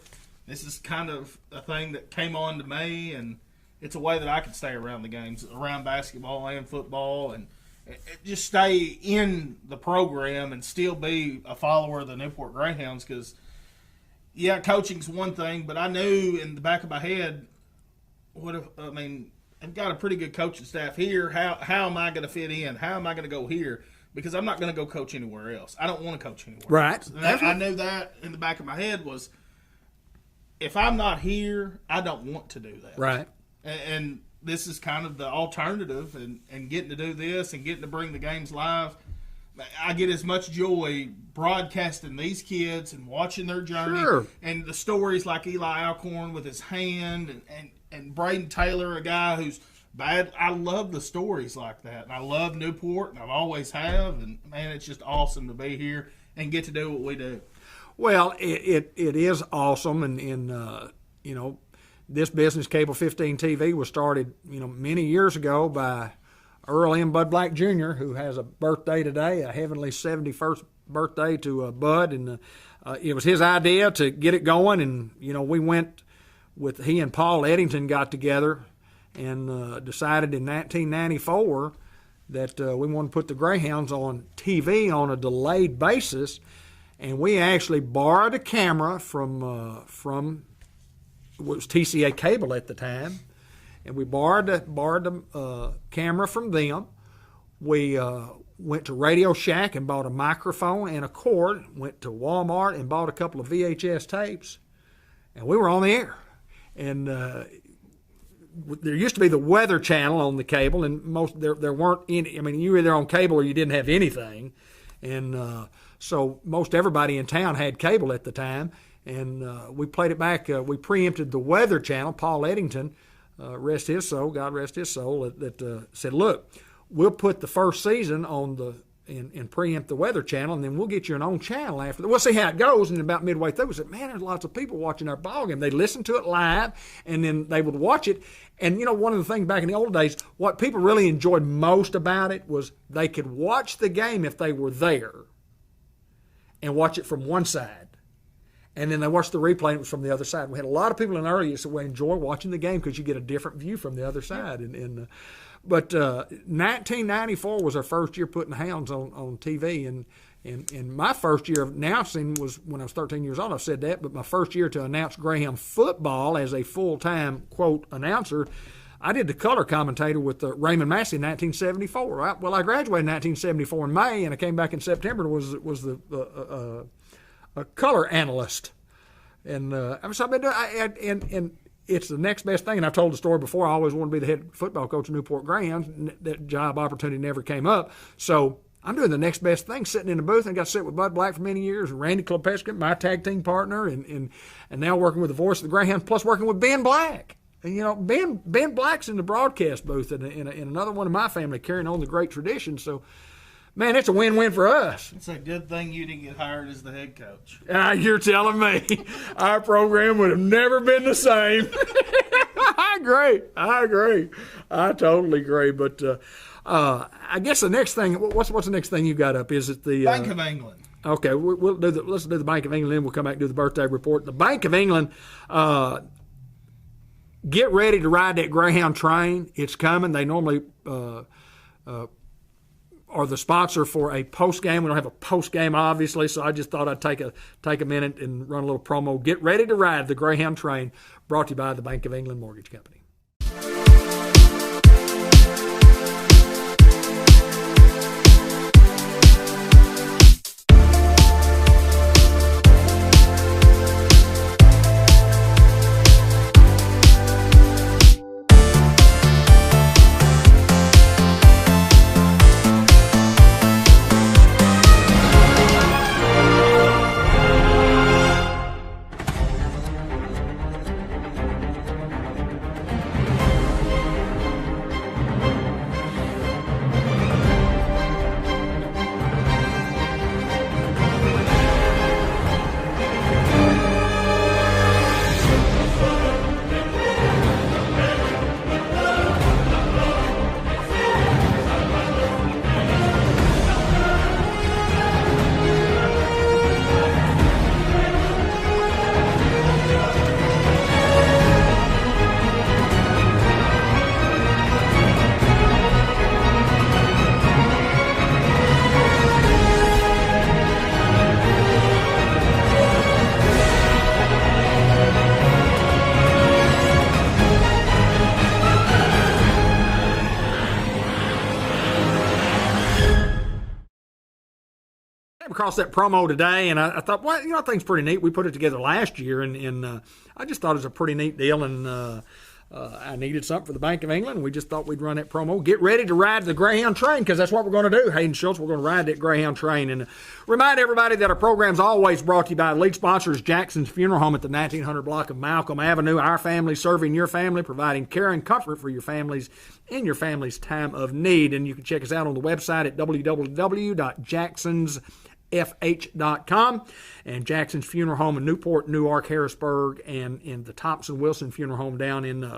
This is kind of a thing that came on to me, and it's a way that I can stay around the games, around basketball and football, and just stay in the program and still be a follower of the Newport Greyhounds. Because, coaching's one thing, but I knew in the back of my head, I've got a pretty good coaching staff here. How am I going to fit in? How am I going to go here? Because I'm not going to go coach anywhere else. I don't want to coach anywhere else. And I knew that in the back of my head was, if I'm not here, I don't want to do that. Right. And this is kind of the alternative, and getting to do this and getting to bring the games live. I get as much joy broadcasting these kids and watching their journey. Sure. And the stories like Eli Alcorn with his hand and Braden Taylor, a guy who's bad. I love the stories like that. And I love Newport, and I've always have. And, man, it's just awesome to be here and get to do what we do. Well, it is awesome. And this business, Cable 15 TV, was started, many years ago by Earl M. Bud Black Jr., who has a birthday today, a heavenly 71st birthday to Bud, and it was his idea to get it going, and we went with he and Paul Eddington got together and decided in 1994 that we wanted to put the Greyhounds on TV on a delayed basis, and we actually borrowed a camera from what was TCA Cable at the time, and we borrowed the camera from them. We went to Radio Shack and bought a microphone and a cord, went to Walmart and bought a couple of VHS tapes, and we were on the air. And there used to be the Weather Channel on the cable, and there weren't any. I mean, you were either on cable or you didn't have anything. And so most everybody in town had cable at the time, and we played it back. We preempted the Weather Channel. Paul Eddington, rest his soul, God rest his soul, that said, look, we'll put the first season on and preempt the Weather Channel, and then we'll get you an own channel after that. We'll see how it goes. And about midway through, we said, man, there's lots of people watching our ball game. They listen to it live, and then they would watch it. And, one of the things back in the old days, what people really enjoyed most about it was they could watch the game if they were there and watch it from one side. And then they watched the replay, and it was from the other side. We had a lot of people in the early years that would enjoy watching the game because you get a different view from the other side. But 1994 was our first year putting Hounds on TV, and my first year of announcing was when I was 13 years old. I've said that, but my first year to announce Greyhound football as a full-time, quote, announcer, I did the color commentator with Raymond Massey in 1974. Right? Well, I graduated in 1974 in May, and I came back in September and was the a color analyst. And so I've been doing, and it's the next best thing. And I've told the story before. I always wanted to be the head football coach of Newport Greyhounds. That job opportunity never came up. So I'm doing the next best thing, sitting in the booth, and got to sit with Bud Black for many years, and Randy Klepeskin, my tag team partner, and now working with the voice of the Greyhounds, plus working with Ben Black. And Ben Black's in the broadcast booth, and another one of my family carrying on the great tradition. So, man, it's a win-win for us. It's a good thing you didn't get hired as the head coach. You're telling me our program would have never been the same. I agree. I totally agree. But I guess the next thing, what's the next thing you got up? Is it the Bank of England? Okay, let's do the Bank of England, then we'll come back and do the birthday report. The Bank of England, get ready to ride that Greyhound train. It's coming. They normally are the sponsor for a post game. We don't have a post game, obviously, so I just thought I'd take a minute and run a little promo. Get ready to ride the Greyhound train, brought to you by the Bank of England Mortgage Company. Across that promo today, and I thought, well, I think it's pretty neat. We put it together last year, and I just thought it was a pretty neat deal, and I needed something for the Bank of England. We just thought we'd run that promo. Get ready to ride the Greyhound train, because that's what we're going to do. Hayden Schultz, we're going to ride that Greyhound train. And remind everybody that our program's always brought to you by lead sponsors Jackson's Funeral Home at the 1900 block of Malcolm Avenue. Our family serving your family, providing care and comfort for your families in your family's time of need. And you can check us out on the website at www.jacksonsfr.com. FH.com, and Jackson's Funeral Home in Newport, Newark, Harrisburg, and in the Thompson Wilson Funeral Home down in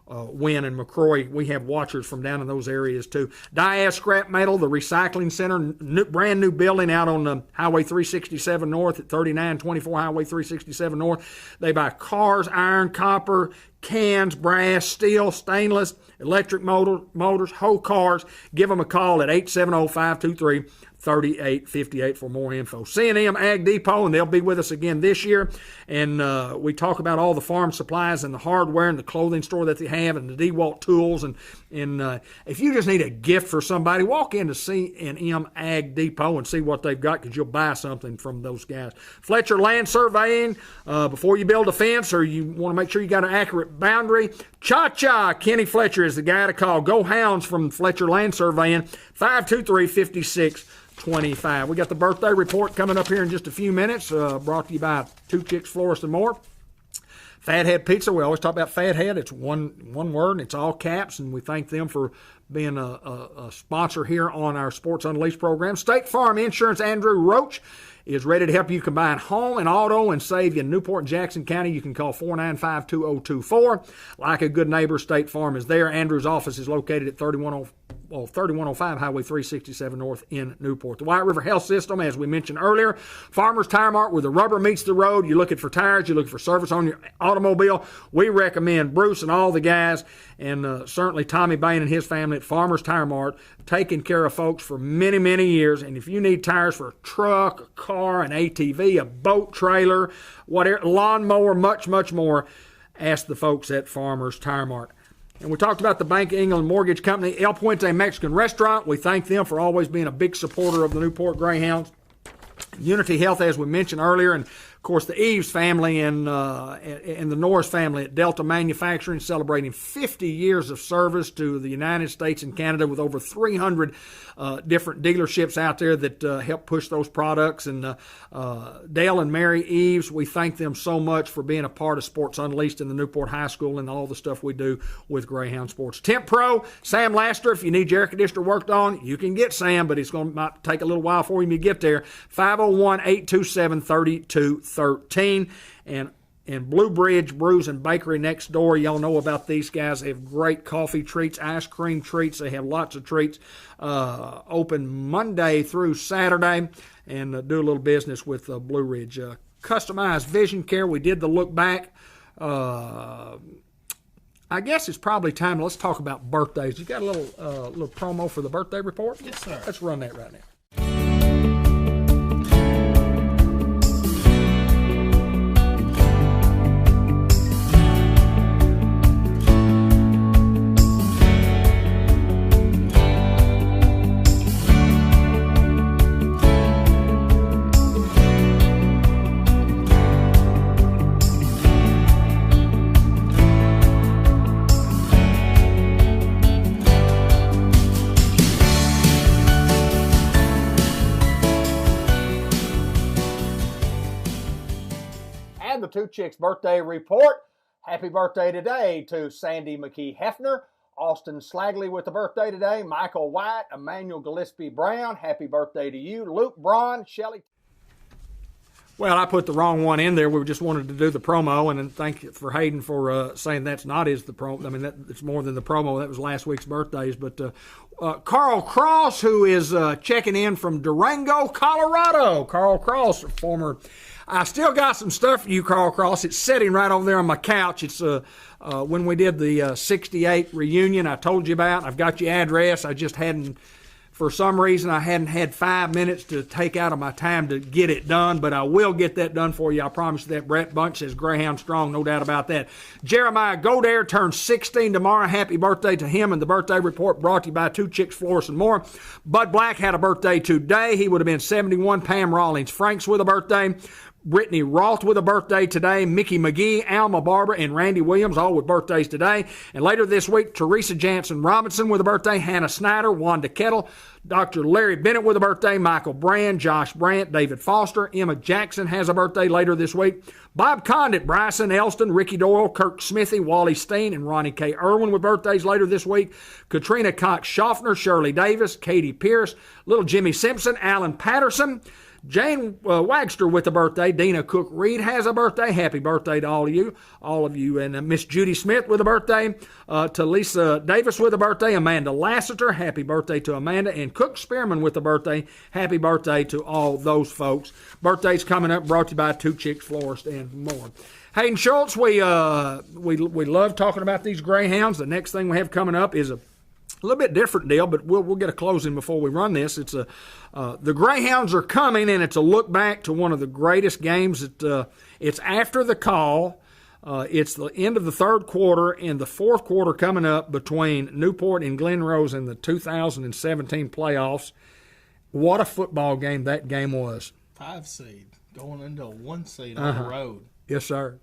Wynn and McCrory. We have watchers from down in those areas too. Diaz Scrap Metal, the recycling center, brand new building out on Highway 367 North at 3924 Highway 367 North. They buy cars, iron, copper, cans, brass, steel, stainless, electric motors, whole cars. Give them a call at 870-523-3858 for more info. C&M Ag Depot, and they'll be with us again this year. And we talk about all the farm supplies and the hardware and the clothing store that they have and the DeWalt tools. And if you just need a gift for somebody, walk into C&M Ag Depot and see what they've got, because you'll buy something from those guys. Fletcher Land Surveying, before you build a fence or you want to make sure you got an accurate boundary, Cha-Cha, Kenny Fletcher is the guy to call. Go Hounds from Fletcher Land Surveying, 523-5625. We got the birthday report coming up here in just a few minutes, brought to you by Two Chicks Florist and More. Fathead Pizza, we always talk about Fathead. It's one word, and it's all caps, and we thank them for being a sponsor here on our Sports Unleashed program. State Farm Insurance, Andrew Roach is ready to help you combine home and auto and save you in Newport and Jackson County. You can call 495-2024. Like a good neighbor, State Farm is there. Andrew's office is located at 3105 Highway 367 North in Newport. The White River Health System, as we mentioned earlier, Farmers Tire Mart, where the rubber meets the road. You're looking for tires, you're looking for service on your automobile. We recommend Bruce and all the guys, and certainly Tommy Bain and his family at Farmers Tire Mart, taking care of folks for many, many years. And if you need tires for a truck, a car, an ATV, a boat trailer, whatever, lawnmower, much, much more, ask the folks at Farmers Tire Mart. And we talked about the Bank of England Mortgage Company, El Puente Mexican Restaurant. We thank them for always being a big supporter of the Newport Greyhounds. Unity Health, as we mentioned earlier, and of course the Eves family and the Norris family at Delta Manufacturing, celebrating 50 years of service to the United States and Canada with over 300 different dealerships out there that help push those products. And Dale and Mary Eves, we thank them so much for being a part of Sports Unleashed in the Newport High School and all the stuff we do with Greyhound Sports. Temp Pro, Sam Laster, if you need your air conditioner worked on, you can get Sam, but it's going to might take a little while for him to get there. 501-827-3213. And Blue Bridge Brews and Bakery next door. Y'all know about these guys. They have great coffee treats, ice cream treats. They have lots of treats. Open Monday through Saturday, and do a little business with Blue Ridge. Customized vision care. We did the look back. I guess it's probably time. Let's talk about birthdays. You got a little promo for the birthday report? Yes, sir. Let's run that right now. The Two Chicks birthday report. Happy birthday today to Sandy McKee Hefner, Austin Slagley with the birthday today, Michael White, Emmanuel Gillespie Brown. Happy birthday to you, Luke Braun, Shelley. Well, I put the wrong one in there. We just wanted to do the promo, and then thank you for Hayden for saying that's not the promo. I mean, it's more than the promo. That was last week's birthdays. But Carl Cross, who is checking in from Durango, Colorado. Carl Cross, former. I still got some stuff for you, Carl Cross. It's sitting right over there on my couch. It's when we did the 68 reunion I told you about. I've got your address. I just hadn't, for some reason, I hadn't had 5 minutes to take out of my time to get it done, but I will get that done for you. I promise you that. Brett Bunch says Greyhound Strong, no doubt about that. Jeremiah Godare turns 16 tomorrow. Happy birthday to him, and the birthday report brought to you by Two Chicks Florist and More. Bud Black had a birthday today. He would have been 71. Pam Rawlings Franks with a birthday. Brittany Roth with a birthday today, Mickey McGee, Alma Barber, and Randy Williams, all with birthdays today. And later this week, Teresa Jansen Robinson with a birthday, Hannah Snyder, Wanda Kettle, Dr. Larry Bennett with a birthday, Michael Brand, Josh Brandt, David Foster, Emma Jackson has a birthday later this week. Bob Condit, Bryson Elston, Ricky Doyle, Kirk Smithy, Wally Steen, and Ronnie K. Irwin with birthdays later this week. Katrina Cox Schaffner, Shirley Davis, Katie Pierce, little Jimmy Simpson, Alan Patterson, Jane Wagster with a birthday. Dina Cook Reed has a birthday. Happy birthday to all of you. And Miss Judy Smith with a birthday. To Lisa Davis with a birthday. Amanda Lassiter, happy birthday to Amanda. And Cook Spearman with a birthday. Happy birthday to all those folks. Birthdays coming up, brought to you by Two Chicks Florist and more. Hayden Schultz, we love talking about these greyhounds. The next thing we have coming up is a little bit different deal, but we'll get a closing before we run this. It's the Greyhounds are coming, and it's a look back to one of the greatest games. It's after the call. It's the end of the third quarter and the fourth quarter coming up between Newport and Glen Rose in the 2017 playoffs. What a football game that game was. 5 seed going into a 1 seed on the road. Yes, sir.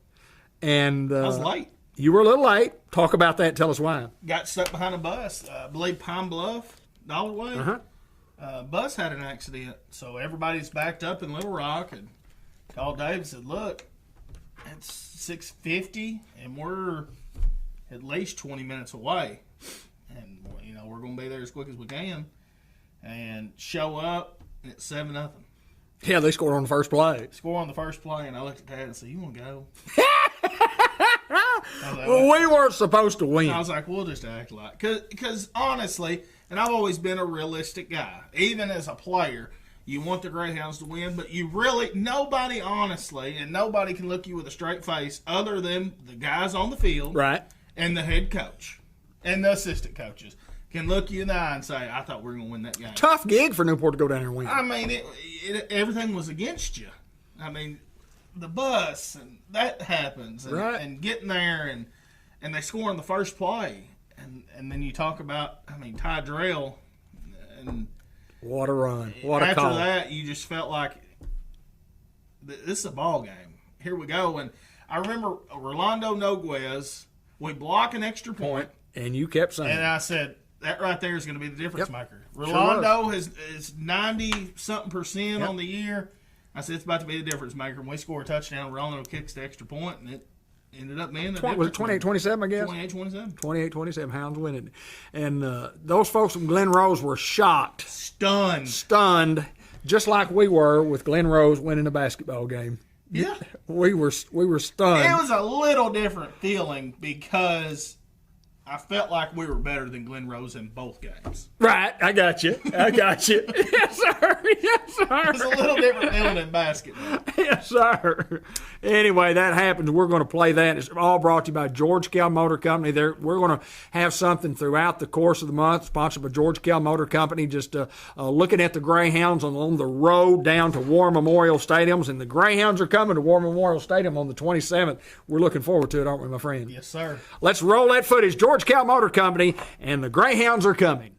And I was late. You were a little late. Talk about that. Tell us why. Got stuck behind a bus. I believe Pine Bluff, Dollar Way. Bus had an accident, so everybody's backed up in Little Rock. And called Dave and said, "Look, it's 6:50, and we're at least 20 minutes away, and we're going to be there as quick as we can." And show up, and it's 7-0. Yeah, they scored on the first play. Score on the first play, and I looked at Dad and said, "You want to go?" Well, we weren't supposed to win. I was like, we'll just act like. Because honestly, and I've always been a realistic guy, even as a player, you want the Greyhounds to win, but nobody honestly, and nobody can look you with a straight face other than the guys on the field, right, and the head coach and the assistant coaches can look you in the eye and say, "I thought we were going to win that game." Tough gig for Newport to go down there and win. I mean, everything was against you. I mean, the bus, and that happens, and, right, and getting there, and they score on the first play, and then you talk about, Ty Drell, and what a run, what a call. After that, you just felt like this is a ball game. Here we go. And I remember Rolando Noguez, we block an extra point, and you kept saying, and I said, that right there is going to be the difference maker. Rolando is 90-something% on the year. I said, it's about to be the difference maker. And we score a touchdown. Rolando kicks the extra point, and it ended up being the difference. Was it 28-27, I guess? 28-27. 28-27. Hounds winning. And those folks from Glen Rose were shocked. Stunned, just like we were with Glen Rose winning a basketball game. Yeah. We were stunned. It was a little different feeling because I felt like we were better than Glen Rose in both games. Right, I got you. Yes, sir. Yes, sir. It was a little different feeling in basketball. Yes, sir. Anyway, that happens. We're going to play that. It's all brought to you by George Kell Motor Company. We're going to have something throughout the course of the month, sponsored by George Kell Motor Company, just looking at the Greyhounds on the road down to War Memorial Stadiums. And the Greyhounds are coming to War Memorial Stadium on the 27th. We're looking forward to it, aren't we, my friend? Yes, sir. Let's roll that footage. George Kell Motor Company, and the Greyhounds are coming.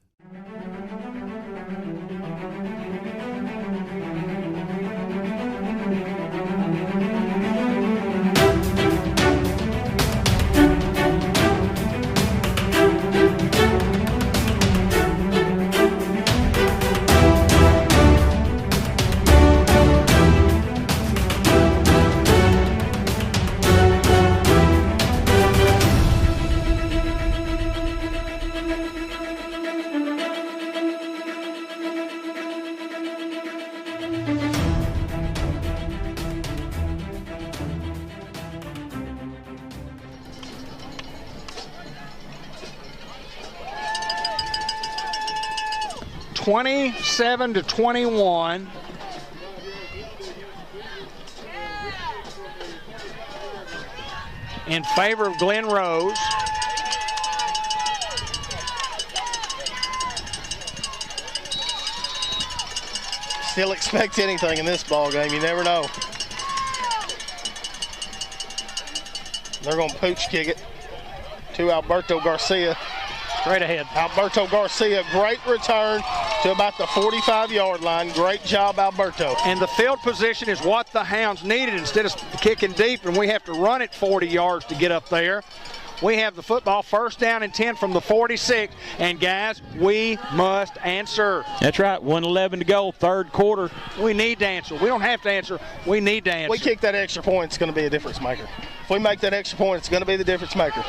(27-21). In favor of Glen Rose. Still expect anything in this ball game. You never know. They're going to pooch kick it to Alberto Garcia. Straight ahead. Alberto Garcia, great return to about the 45-yard line. Great job, Alberto. And the field position is what the Hounds needed instead of kicking deep, and we have to run it 40 yards to get up there. We have the football, 1st down and 10 from the 46, and guys, we must answer. That's right, 1:11 to go, third quarter. We need to answer. We don't have to answer. We need to answer. We kick that extra point, it's going to be a difference maker. If we make that extra point, it's going to be the difference maker.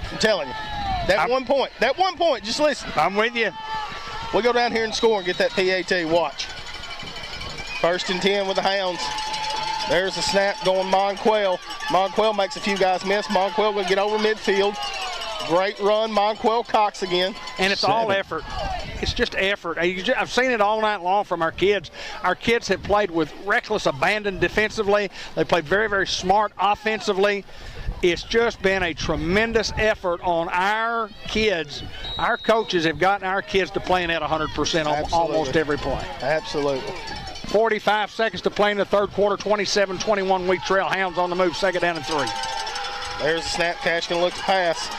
I'm telling you. That one point, just listen. I'm with you. We'll go down here and score and get that PAT. Watch. 1st and 10 with the Hounds. There's the snap going Monquel. Monquel makes a few guys miss. Monquel will get over midfield. Great run, Monquel Cox again. And it's all effort. It's just effort. I've seen it all night long from our kids. Our kids have played with reckless abandon defensively. They played very, very smart offensively. It's just been a tremendous effort on our kids. Our coaches have gotten our kids to playing at 100% on almost every play. Absolutely. 45 seconds to play in the third quarter, 27-21 Wheat Trail. Hounds on the move, 2nd down and 3. There's the snap. Cash going to look to pass.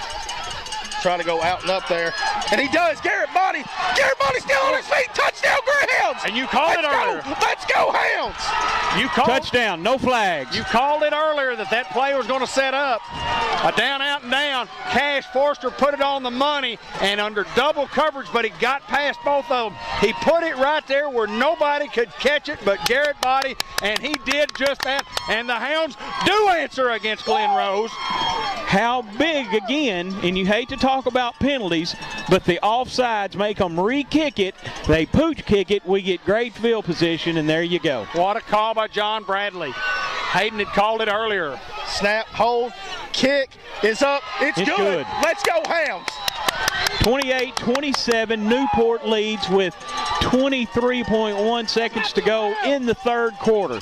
Trying to go out and up there. And he does. Garrett Body still on his feet. Touchdown, Greyhounds. And you called it earlier. Let's go, Hounds. You called, touchdown, no flags. You called it earlier that play was going to set up a down, out, and down. Cash Forster put it on the money and under double coverage, but he got past both of them. He put it right there where nobody could catch it but Garrett Body, and he did just that. And the Hounds do answer against Glen Rose. How big again, and you hate to talk about penalties, but the offsides make them re-kick it. They pooch kick it. We get great field position, and there you go. What a call by John Bradley. Hayden had called it earlier. Snap, hold, kick is up. It's good. Let's go, Hounds. 28-27, Newport leads with 23.1 seconds to go in the third quarter.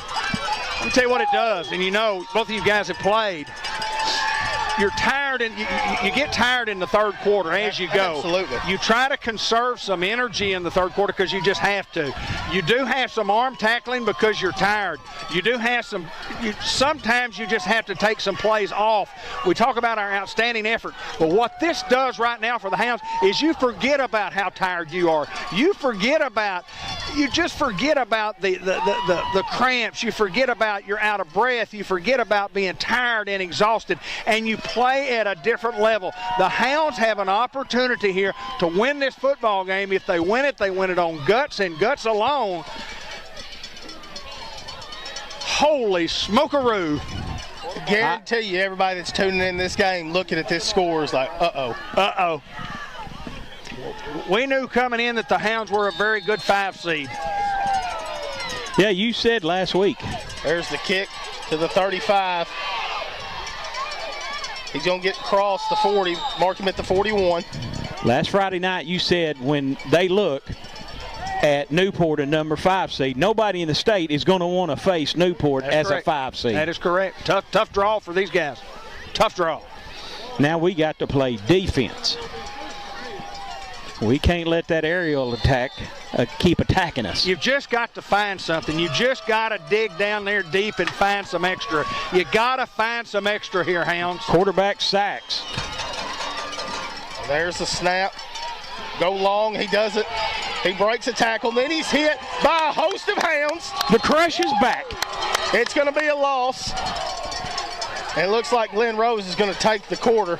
Let me tell you what it does, and you know, both of you guys have played. You're tired, and you get tired in the third quarter as you go. Absolutely. You try to conserve some energy in the third quarter because you just have to. You do have some arm tackling because you're tired. You do have some. Sometimes you just have to take some plays off. We talk about our outstanding effort, but what this does right now for the Hounds is you forget about how tired you are. You just forget about the cramps. You forget about you're out of breath. You forget about being tired and exhausted, and you play at a different level. The Hounds have an opportunity here to win this football game. If they win it on guts and guts alone. Holy smokeroo. Guarantee you, everybody that's tuning in this game looking at this score is like, uh-oh. We knew coming in that the Hounds were a very good 5 seed. Yeah, you said last week. There's the kick to the 35. He's going to get across the 40, mark him at the 41. Last Friday night you said when they look at Newport, a number 5 seed, nobody in the state is going to want to face Newport as a 5 seed. That is correct. Tough draw for these guys. Tough draw. Now we got to play defense. We can't let that aerial attack keep attacking us. You've just got to find something. You just got to dig down there deep and find some extra. You got to find some extra here, Hounds. Quarterback sacks. There's the snap. Go long. He does it. He breaks a tackle. Then he's hit by a host of Hounds. The crush is back. It's going to be a loss. It looks like Glen Rose is going to take the quarter.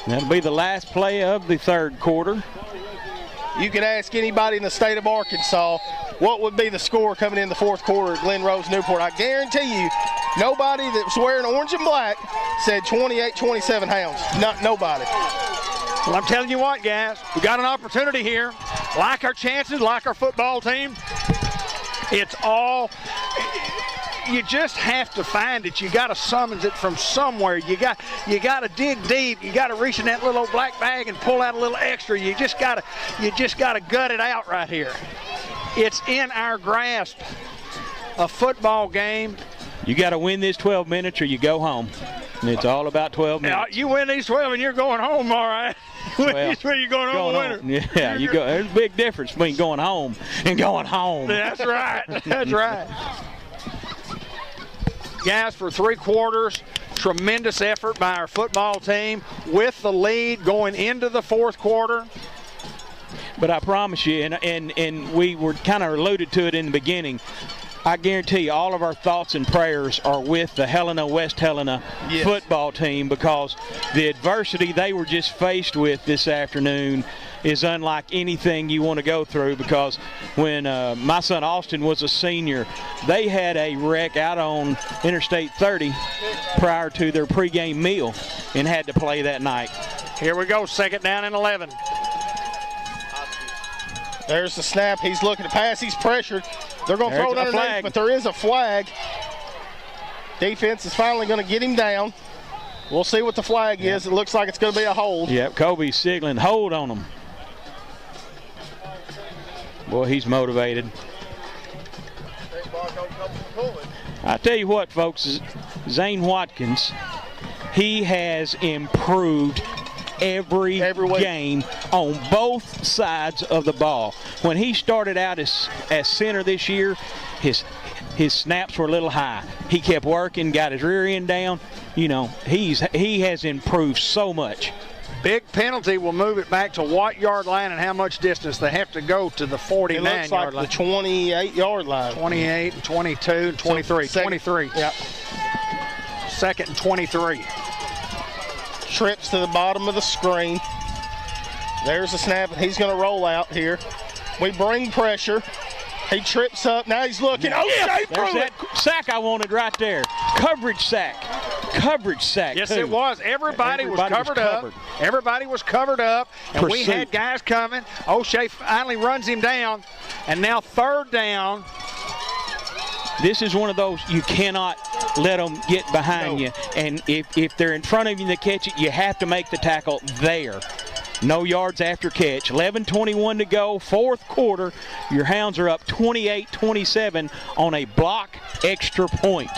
That'll be the last play of the third quarter. You could ask anybody in the state of Arkansas what would be the score coming in the fourth quarter at Glen Rose Newport. I guarantee you, nobody that was wearing orange and black said 28-27 Hounds. Nobody. Well, I'm telling you what, guys, we got an opportunity here. Like our chances, like our football team, it's all. You just have to find it. You got to summons it from somewhere. You got to dig deep. You got to reach in that little old black bag and pull out a little extra. You just got to gut it out right here. It's in our grasp. A football game. You got to win this 12 minutes or you go home. And it's all about 12 minutes. You win these 12 and you're going home, all right. Well, you're going home winner. Yeah, you go. There's a big difference between going home and going home. That's right. That's right. Guys, for 3 quarters, tremendous effort by our football team with the lead going into the fourth quarter. But I promise you, and we were kind of alluded to it in the beginning, I guarantee you all of our thoughts and prayers are with the Helena, West Helena football team, because the adversity they were just faced with this afternoon is unlike anything you want to go through, because when my son Austin was a senior, they had a wreck out on Interstate 30 prior to their pregame meal and had to play that night. Here we go, 2nd down and 11. There's the snap. He's looking to pass. He's pressured. They're going to throw it There's a underneath, flag. but there is a flag. Defense is finally going to get him down. We'll see what the flag is. It looks like it's going to be a hold. Yep, Kobe's signaling hold on him. Boy, he's motivated. I tell you what, folks, Zane Watkins, he has improved every game on both sides of the ball. When he started out as center this year, his snaps were a little high. He kept working, got his rear end down. You know, he has improved so much. Big penalty will move it back to what yard line and how much distance they have to go to the 49 It looks like yard line. the 28-yard line. 28, and 22, and 23. So 23. Yep. Second and 23. Trips to the bottom of the screen. There's the snap, and he's going to roll out here. We bring pressure. He trips up. Now he's looking. Oh, There's that sack I wanted right there. Coverage sack. Coverage sack. Yes, too. it was. Everybody was covered up. Everybody was covered up, and we Pursuit. had guys coming. O'Shea finally runs him down, and now third down. This is one of those you cannot let them get behind you. And if they're in front of you and they catch it, you have to make the tackle there. No yards after catch. 11:21 to go, fourth quarter. Your Hounds are up 28-27 on a block extra point.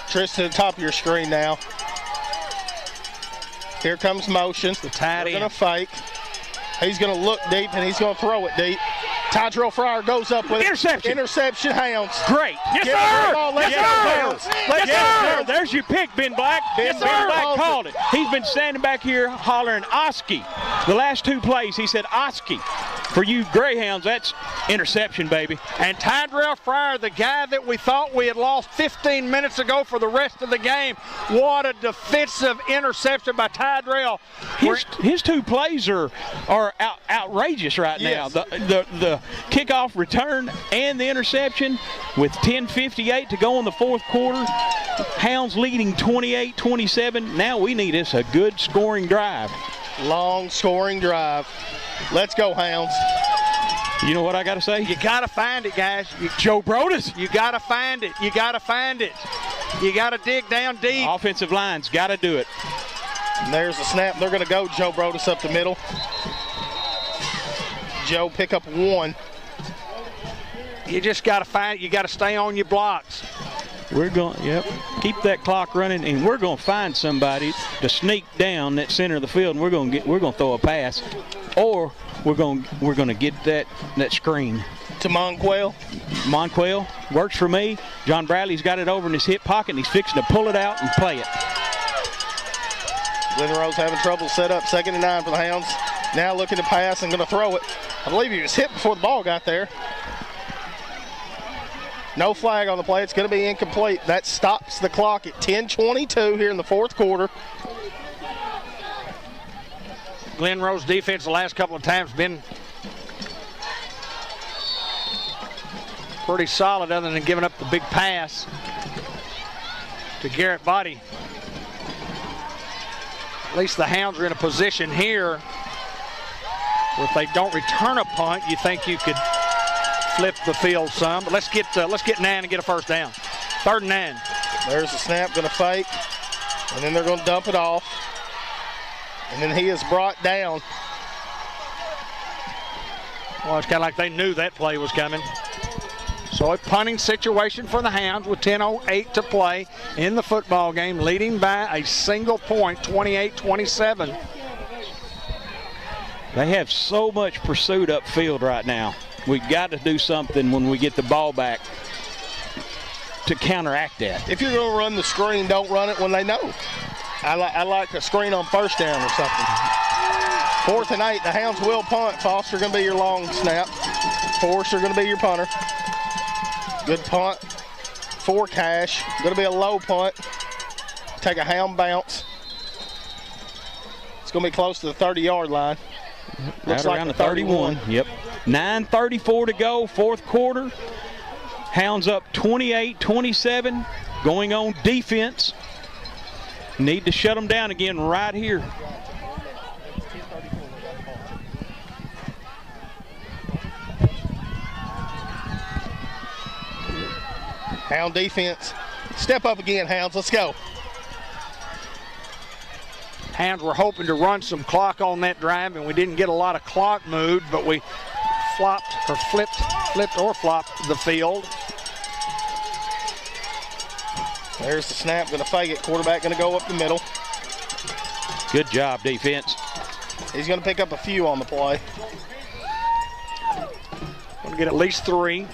Trips to the top of your screen now. Here comes motion. The tight They're end. going to fake. He's going to look deep, and he's going to throw it deep. Tydrell Fryer goes up with Interception. Interception, Hounds. Great. Yes, Get sir. the ball. Let's Yes, go, sir. Hounds. Yes, sir. There's your pick, Ben Black. Ben Ben Black calls called it. He's been standing back here hollering Oski. The last two plays, he said Oski. For you Greyhounds, that's interception, baby. And Tydrell Fryer, the guy that we thought we had lost 15 minutes ago for the rest of the game. What a defensive interception by Tydrell. His two plays are outrageous right now. Yes. The kickoff return and the interception with 10:58 to go in the fourth quarter. Hounds leading 28-27. Now we need us a good scoring drive. Long scoring drive. Let's go, Hounds. You know what I got to say? You got to find it, guys. Joe Brodus. You got to find it. You got to find it. You got to dig down deep. Offensive line's got to do it. And there's the snap. They're going to go Joe Brodus up the middle. Joe pick up one. You just got to find it. You got to stay on your blocks. We're going, keep that clock running, and we're going to find somebody to sneak down that center of the field, and we're going to throw a pass, or we're going to get that screen. To Monquel. Monquel works for me. John Bradley's got it over in his hip pocket, and he's fixing to pull it out and play it. Glen Rose having trouble set up. 2nd and 9 for the Hounds. Now looking to pass and going to throw it. I believe he was hit before the ball got there. No flag on the play. It's going to be incomplete. That stops the clock at 10:22 here in the fourth quarter. Glen Rose defense the last couple of times been pretty solid other than giving up the big pass to Garrett Body. At least the Hounds are in a position here where if they don't return a punt, you think you could flip the field some. But let's get 9 and get a first down. 3rd and 9. There's the snap, going to fake, and then they're going to dump it off. And then he is brought down. Well, it's kind of like they knew that play was coming. So a punting situation for the Hounds with 10:08 to play in the football game, leading by a single point, 28-27. They have so much pursuit upfield right now. We've got to do something when we get the ball back to counteract that. If you're going to run the screen, don't run it when they know. I like a screen on first down or something. 4th and 8, the Hounds will punt. Foster going to be your long snap. Forrester going to be your punter. Good punt for Cash. Going to be a low punt. Take a Hound bounce. It's going to be close to the 30-yard line. Right around the 31. Yep. 9:34 to go, fourth quarter. Hounds up 28-27, going on defense. Need to shut them down again right here. Hound defense. Step up again, Hounds. Let's go. Hounds were hoping to run some clock on that drive, and we didn't get a lot of clock moved, but we flipped or flopped the field. There's the snap. Going to fake it. Quarterback going to go up the middle. Good job, defense. He's going to pick up a few on the play. Going to get at least 3.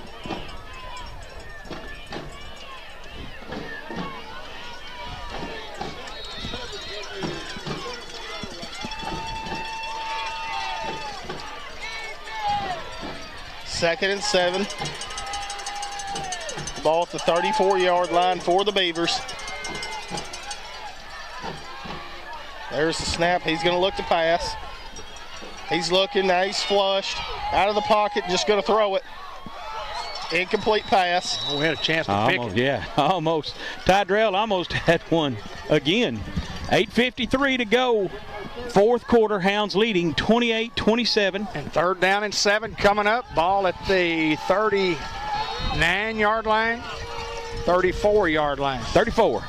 Second and 7. Ball at the 34-yard line for the Beavers. There's the snap. He's going to look to pass. He's looking. Now he's flushed. Out of the pocket. Just going to throw it. Incomplete pass. Oh, we had a chance to pick it. Yeah, almost. Tyrell almost had one again. 8:53 to go. Fourth quarter, Hounds leading 28-27. And 3rd down and 7 coming up. Ball at the 39-yard line, 34-yard line. 34.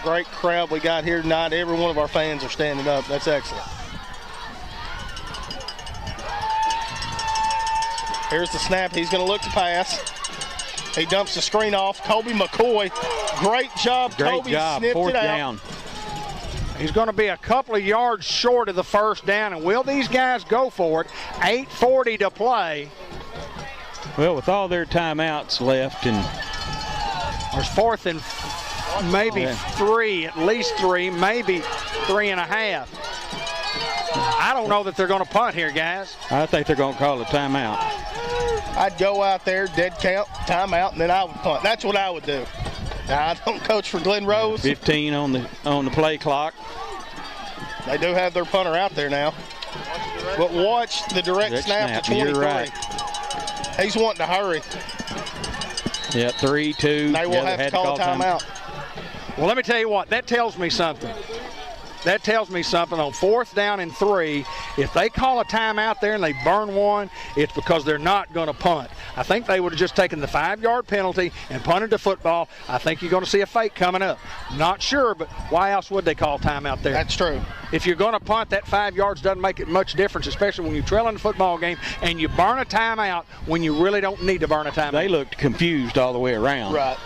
Great crowd we got here tonight. Every one of our fans are standing up. That's excellent. Here's the snap. He's going to look to pass. He dumps the screen off. Kobe McCoy. Great job, Kobe. Great job. Snipped Fourth it out. down. He's going to be a couple of yards short of the 1st down, and will these guys go for it? 8:40 to play. Well, with all their timeouts left, and there's 4th and maybe 3, at least 3, maybe 3.5. I don't know that they're going to punt here, guys. I think they're going to call a timeout. I'd go out there, dead count, timeout, and then I would punt. That's what I would do. Now, I don't coach for Glen Rose. 15 on the play clock. They do have their punter out there now. But watch the direct snap to 23. You're right. He's wanting to hurry. Yeah, 3-2. They will have to call a timeout. Well, let me tell you what, that tells me something. That tells me something on 4th down and 3. If they call a timeout there and they burn one, it's because they're not going to punt. I think they would have just taken the 5-yard penalty and punted the football. I think you're going to see a fake coming up. Not sure, but why else would they call timeout there? That's true. If you're going to punt, that 5 yards doesn't make it much difference, especially when you're trailing the football game and you burn a timeout when you really don't need to burn a timeout. They looked confused all the way around. Right.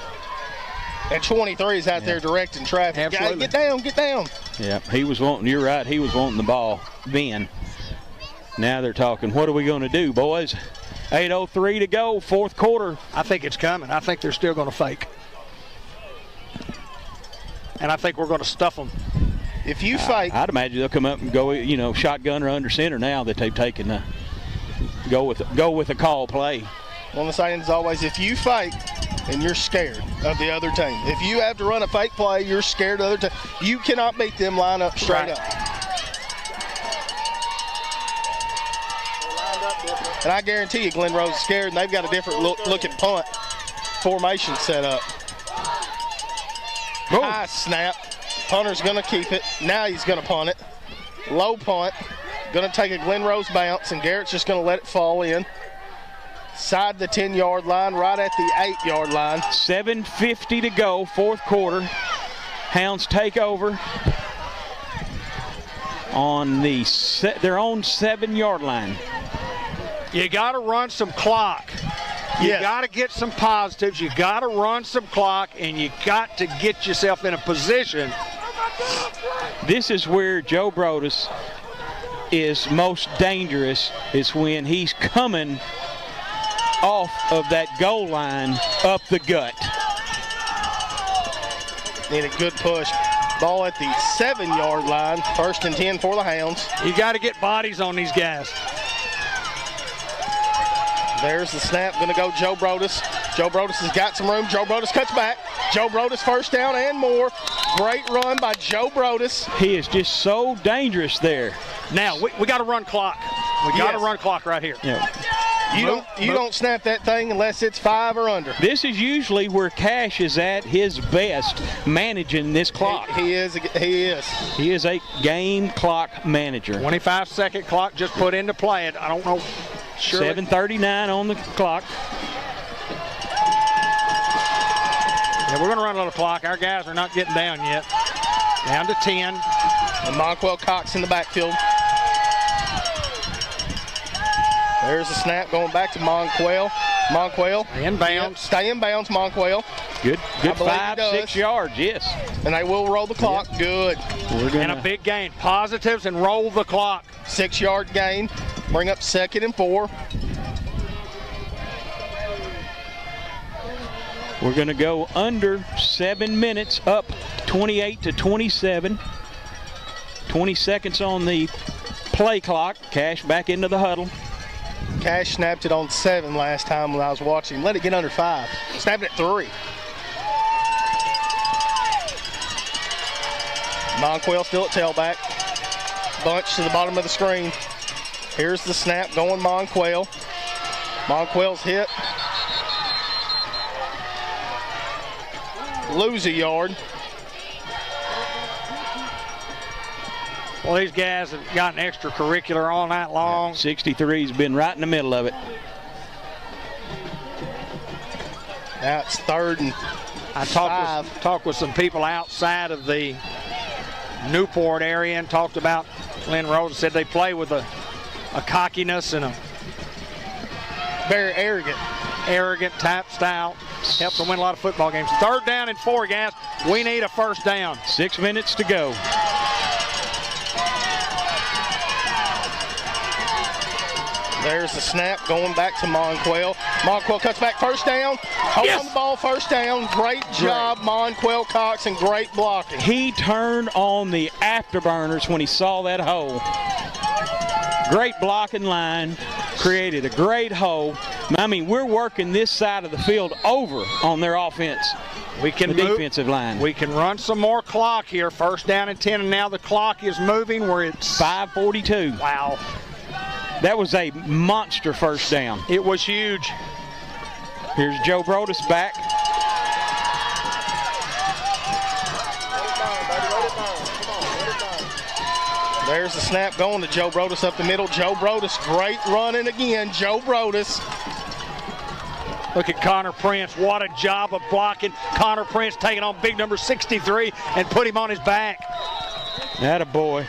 And 23 is out there directing traffic. Absolutely. Get down, get down. Yeah, he was wanting, you're right, he was wanting the ball then. Now they're talking, what are we going to do, boys? 8:03 to go, 4th quarter. I think it's coming. I think they're still going to fake. And I think we're going to stuff them. If you fake. I'd imagine they'll come up and go, shotgun or under center now that they've taken the go with a call play. One of the sayings is always, if you fake, and you're scared of the other team. If you have to run a fake play, you're scared of the other team. You cannot beat them line up straight up. And I guarantee you Glen Rose is scared, and they've got a different looking punt formation set up. High snap. Punter's going to keep it. Now he's going to punt it. Low punt. Going to take a Glen Rose bounce, and Garrett's just going to let it fall in. Side the 10-yard line, right at the 8-yard line. 7:50 to go, 4th quarter. Hounds take over on their own 7-yard line. You got to run some clock. You got to get some positives. You got to run some clock, and you got to get yourself in a position. This is where Joe Brodus is most dangerous, is when he's coming off of that goal line up the gut. Need a good push. Ball at the 7-yard line. 1st and 10 for the Hounds. You got to get bodies on these guys. There's the snap. Going to go Joe Brodus. Joe Brodus has got some room. Joe Brodus cuts back. Joe Brodus 1st down and more. Great run by Joe Brodus. He is just so dangerous there. Now, we got to run clock. We got to run clock right here. Yeah. You don't snap that thing unless it's 5 or under. This is usually where Cash is at his best managing this clock. He is. He is a game clock manager. 25-second clock just put into play. I don't know. 7:39 on the clock. Yeah, we're going to run a little clock. Our guys are not getting down yet. Down to 10. And Monquel Cox in the backfield. There's the snap going back to Monquel. Inbounds. Stay in bounds, Monquel. Good I believe he 5, does. 6 yards, yes. And they will roll the clock. Good. And a big gain. Positives and roll the clock. 6-yard gain. Bring up 2nd and 4. We're going to go under 7 minutes, up 28-27. 20 seconds on the play clock. Cash back into the huddle. Cash snapped it on 7 last time when I was watching. Let it get under 5. Snapped it at 3. Monquel still at tailback. Bunch to the bottom of the screen. Here's the snap going Monquel. Monquel's hit. Lose a yard. Well, these guys have gotten extracurricular all night long. 63's been right in the middle of it. Now it's 3rd and I talked with some people outside of the Newport area and talked about Glenn Rose. Said they play with a cockiness and a very arrogant type style. Helps them win a lot of football games. 3rd down and 4, guys. We need a first down. 6 minutes to go. There's the snap going back to Monquel. Monquel cuts back, first down. Hold on the ball, first down. Great job, Monquel Cox, and great blocking. He turned on the afterburners when he saw that hole. Great blocking line, created a great hole. I mean, we're working this side of the field over on their offense. We can the defensive line. We can run some more clock here. 1st down and 10, and now the clock is moving where it's 5:42. Wow. That was a monster first down. It was huge. Here's Joe Brodus back. There's the snap going to Joe Brodus up the middle. Joe Brodus, great running again. Joe Brodus. Look at Connor Prince. What a job of blocking. Connor Prince taking on big number 63 and put him on his back. Attaboy.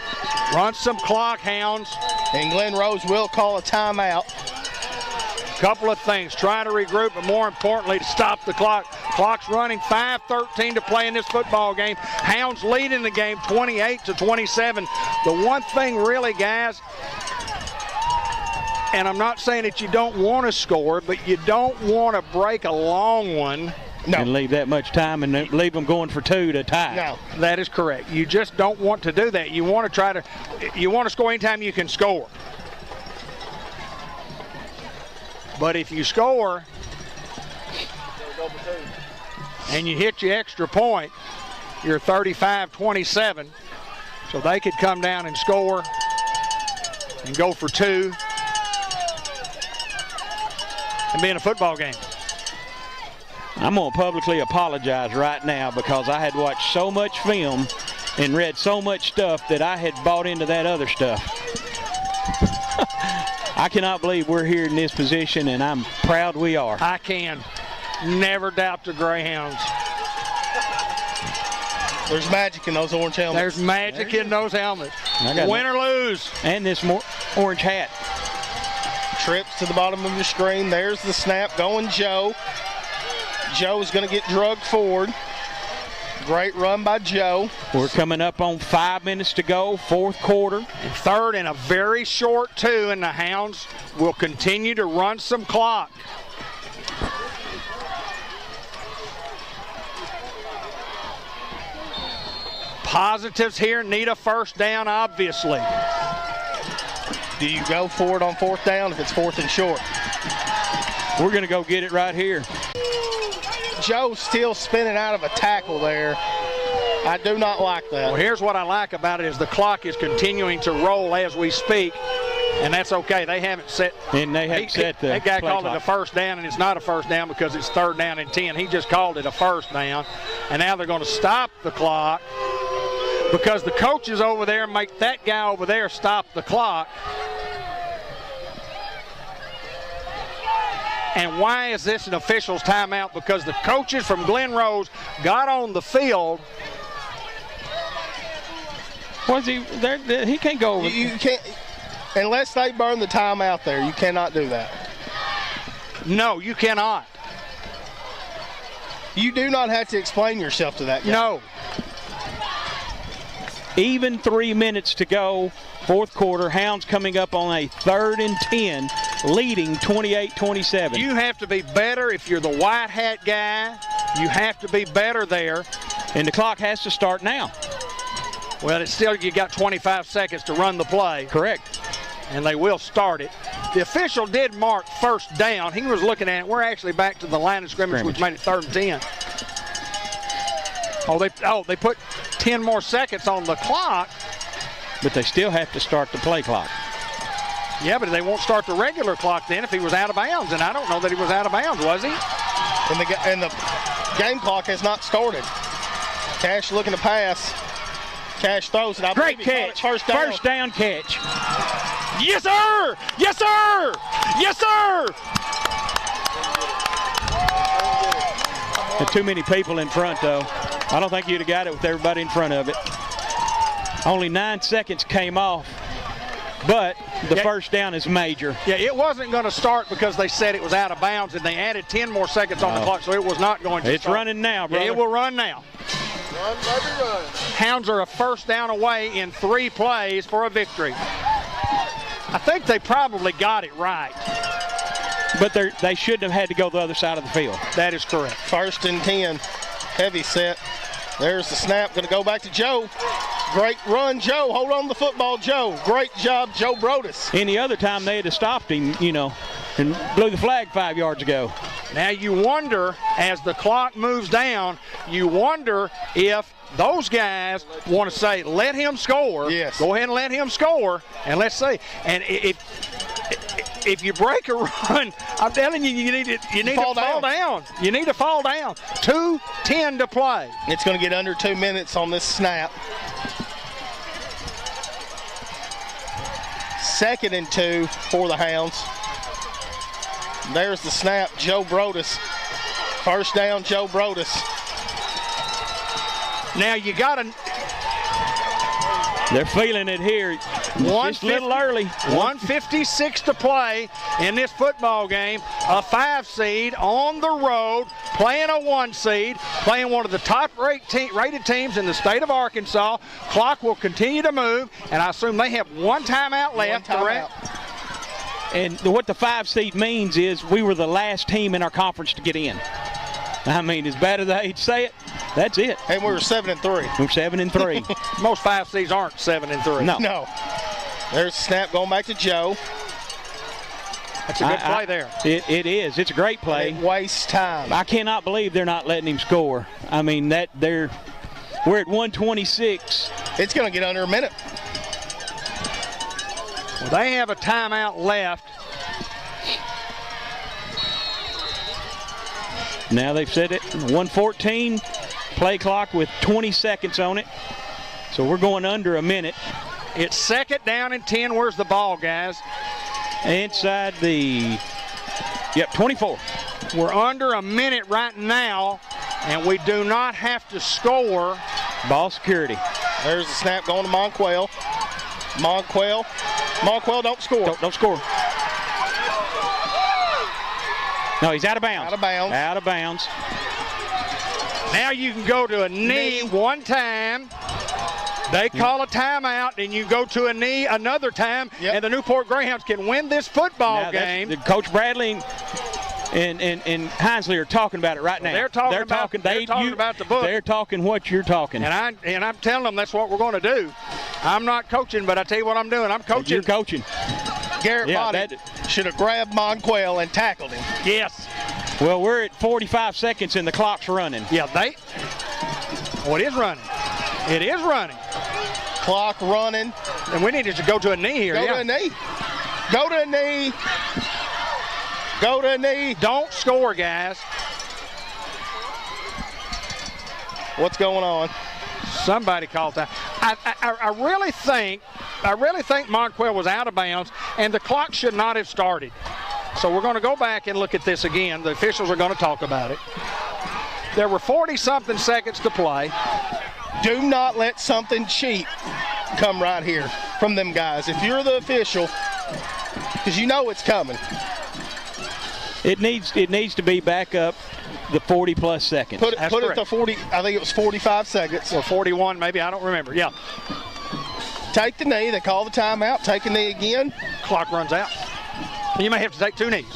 Run some clock, Hounds. And Glenn Rose will call a timeout. Couple of things. Try to regroup, but more importantly, to stop the clock. Clock's running. 5:13 to play in this football game. Hounds leading the game 28-27. The one thing really, guys, and I'm not saying that you don't want to score, but you don't want to break a long one. No. And leave that much time and leave them going for 2 to tie. No. That is correct. You just don't want to do that. You want to score anytime you can score. But if you score and you hit your extra point, you're 35-27. So they could come down and score and go for 2 and be in a football game. I'm going to publicly apologize right now because I had watched so much film and read so much stuff that I had bought into that other stuff. I cannot believe we're here in this position, and I'm proud we are. I can. Never doubt the Greyhounds. There's magic in those orange helmets. There's magic in those helmets. Win or lose. And this orange hat. Trips to the bottom of the screen. There's the snap going Joe. Joe's going to get drugged forward. Great run by Joe. We're coming up on 5 minutes to go, 4th quarter. And 3rd and a very short 2, and the Hounds will continue to run some clock. Positives here, need a first down, obviously. Do you go for it on 4th down if it's 4th and short? We're going to go get it right here. Joe's still spinning out of a tackle there. I do not like that. Well, here's what I like about it is the clock is continuing to roll as we speak, and that's okay. They haven't set. And they haven't set the that guy play called clock. it a first down, and it's not a first down because it's 3rd down and 10. He just called it a first down, and now they're going to stop the clock because the coaches over there make that guy over there stop the clock. And why is this an official's timeout? Because the coaches from Glen Rose got on the field. Was he there? He can't go over. You can't, unless they burn the timeout there, you cannot do that. No, you cannot. You do not have to explain yourself to that guy. No. Even 3 minutes to go, fourth quarter. Hounds coming up on a 3rd and 10, leading 28-27. You have to be better if you're the white hat guy. You have to be better there. And the clock has to start now. Well, it's still, you got 25 seconds to run the play. Correct. And they will start it. The official did mark first down. He was looking at it. We're actually back to the line of scrimmage, which made it 3rd and 10. They put 10 more seconds on the clock. But they still have to start the play clock. Yeah, but they won't start the regular clock then if he was out of bounds. And I don't know that he was out of bounds, was he? And the game clock has not started. Cash looking to pass. Cash throws it. Great catch. First down. First down catch. Yes, sir! Yes, sir! Yes, sir! Too many people in front, though. I don't think you'd have got it with everybody in front of it. Only 9 seconds came off, but the first down is major. Yeah, it wasn't going to start because they said it was out of bounds, and they added 10 more seconds on the clock, so it was not going to It's start. running now, brother. Yeah, it will run now. Run, baby, run. Hounds are a first down away in 3 plays for a victory. I think they probably got it right. But they shouldn't have had to go the other side of the field. That is correct. 1st and 10. Heavy set. There's the snap. Going to go back to Joe. Great run, Joe. Hold on to the football, Joe. Great job, Joe Brodus. Any other time they'd have stopped him, and blew the flag 5 yards ago. Now you wonder, as the clock moves down, you wonder if those guys want to say, let him score. Yes. Go ahead and let him score, and let's see. And if you break a run, I'm telling you, you need to fall down. You need to fall down. 2:10 to play. It's going to get under 2 minutes on this snap. 2nd and 2 for the Hounds. There's the snap, Joe Brodus. First down, Joe Brodus. Now you got to. They're feeling it here. Just a little early. 1:56 to play in this football game. A 5 seed on the road, playing a 1 seed, playing one of the top rated teams in the state of Arkansas. Clock will continue to move, and I assume they have 1 timeout left. Correct? And what the 5 seed means is we were the last team in our conference to get in. I mean, as bad as I hate to say it, that's it. And we were 7 and 3. We're 7 and 3. Most 5 seeds aren't 7 and 3. No. There's the snap going back to Joe. That's a good play there. It is. It's a great play. It wastes time. I cannot believe they're not letting him score. I mean, we're at 1:26. It's going to get under a minute. Well, they have a timeout left. Now they've set it 1:14, play clock with 20 seconds on it. So we're going under a minute. It's 2nd down and 10. Where's the ball, guys? Inside the 24. We're under a minute right now, and we do not have to score. Ball security. There's the snap going to Monquel. Monquel don't score. Don't score. No, he's out of bounds. Out of bounds. Out of bounds. Now you can go to a knee 1 time. They call a timeout, and you go to a knee another time, and the Newport Greyhounds can win this football game. Coach Bradley and Hinsley are talking about it right now. They're talking about the book. They're talking what you're talking. And I'm telling them that's what we're going to do. I'm not coaching, but I tell you what I'm doing. I'm coaching. You're coaching. Garrett Body should have grabbed Monquel and tackled him. Yes. Well, we're at 45 seconds and the clock's running. Yeah, it is running. It is running. Clock running. And we need to go to a knee here. Go to a knee. Go to a knee. Go to a knee. Don't score, guys. What's going on? Somebody called that. I really think Monquel was out of bounds, and the clock should not have started. So we're going to go back and look at this again. The officials are going to talk about it. There were 40-something seconds to play. Do not let something cheap come right here from them guys. If you're the official, because you know it's coming. It needs to be back up the 40-plus seconds. Put it to 40. I think it was 45 seconds. Or 41 maybe. I don't remember. Yeah. Take the knee. They call the timeout. Take a knee again. Clock runs out. You may have to take 2 knees.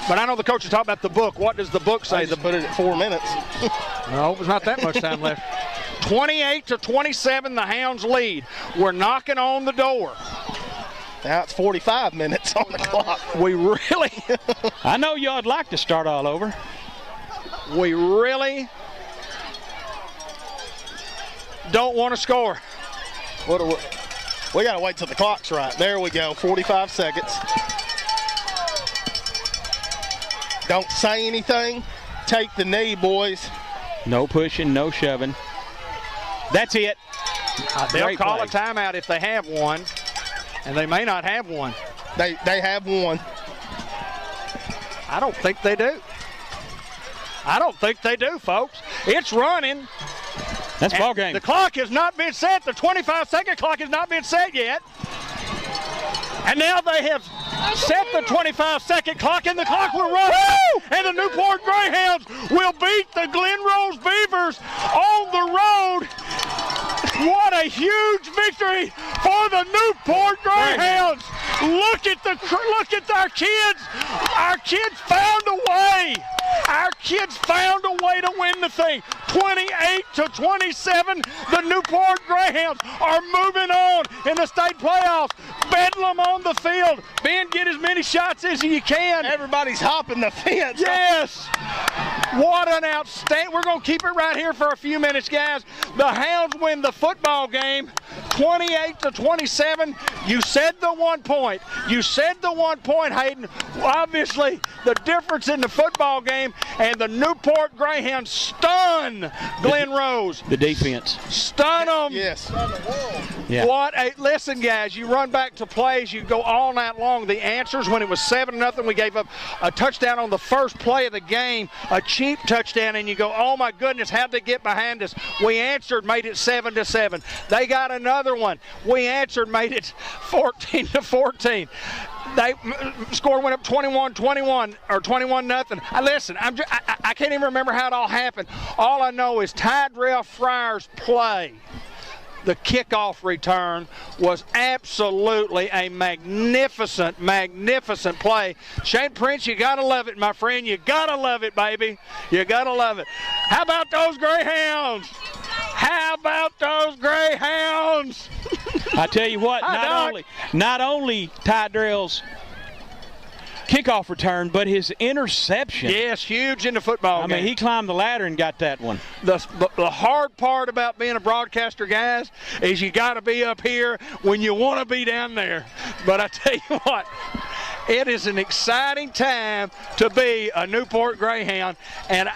But I know the coach is talking about the book. What does the book say? They put it at 4 minutes. No, there's not that much time left. 28-27, the Hounds lead. We're knocking on the door. Now it's 45 minutes on the clock. We really... I know y'all'd like to start all over. We really don't want to score. We got to wait till the clock's right. There we go, 45 seconds. Don't say anything. Take the knee, boys. No pushing, no shoving. That's it. They'll call a timeout if they have one, and they may not have one. They have one. I don't think they do. I don't think they do, folks. It's running. That's ball game. The clock has not been set. The 25-second clock has not been set yet. And now they have set the 25-second clock, and the clock will run. And the Newport Greyhounds will beat the Glen Rose Beavers on the road. What a huge victory for the Newport Greyhounds. Look at our kids. Our kids found a way. Our kids found a way to win the thing. 28-27, the Newport Greyhounds are moving on in the state playoffs. Bedlam on the field. Ben, get as many shots as you can. Everybody's hopping the fence. Yes. What an outstanding. We're going to keep it right here for a few minutes, guys. The Hounds win the football game 28-27. You said the 1 point. You said the 1 point, Hayden. Obviously, the difference in the football game, and the Newport Greyhounds stun Glen Rose. The defense. Stun them. Yes. Yeah. Listen, guys, you run back to plays, you go all night long. The answers, when it was 7-0, we gave up a touchdown on the first play of the game, a cheap touchdown, and you go, oh my goodness, how'd they get behind us? We answered, made it 7-7. They got another one. We answered, made it 14-14. They score went up 21-21 or 21-0. Listen, I can't even remember how it all happened. All I know is Tyrell Fryer's play, the kickoff return, was absolutely a magnificent, magnificant play. Shane Prince, you got to love it, my friend. You got to love it, baby. You got to love it. How about those Greyhounds? How about those Greyhounds? I tell you what, not only Tyrell's kickoff return, but his interception. Yes, huge in the football game. I mean, he climbed the ladder and got that one. The hard part about being a broadcaster, guys, is you got to be up here when you want to be down there. But I tell you what, it is an exciting time to be a Newport Greyhound, and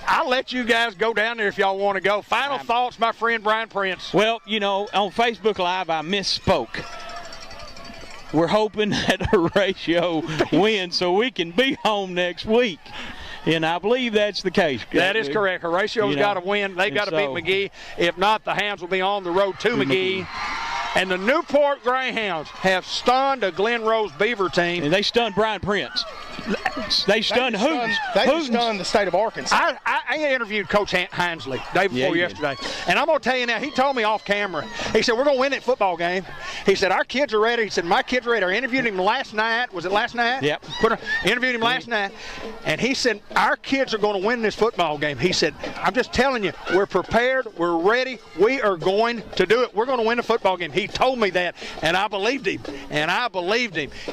I'll let you guys go down there if y'all want to go. Final thoughts, my friend Brian Prince. Well, you know, on Facebook Live, I misspoke. We're hoping that Horatio wins so we can be home next week. And I believe that's the case. That is correct. Horatio's got to win. They've got to beat McGee. If not, the Hounds will be on the road to McGee. And the Newport Greyhounds have stunned a Glen Rose Beaver team. And they stunned Brian Prince. They stunned Hootens. They stunned the state of Arkansas. I interviewed Coach Hansley day before yesterday. And I'm going to tell you now, he told me off camera. He said, we're going to win that football game. He said, our kids are ready. He said, my kids are ready. I interviewed him last night. Was it last night? Yep. Interviewed him last night. And he said, our kids are going to win this football game. He said, I'm just telling you, we're prepared. We're ready. We are going to do it. We're going to win the football game. He told me that, and I believed him.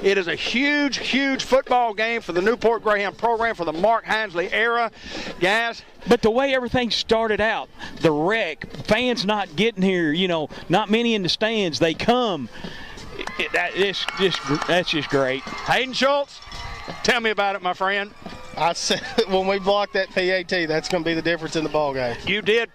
It is a huge, huge football game for the Newport Greyhound program, for the Mark Hansley era. Guys, but the way everything started out, the wreck, fans not getting here, you know, not many in the stands, they come. That's just great. Hayden Schultz, tell me about it, my friend. I said when we block that PAT, that's going to be the difference in the ball game. You did.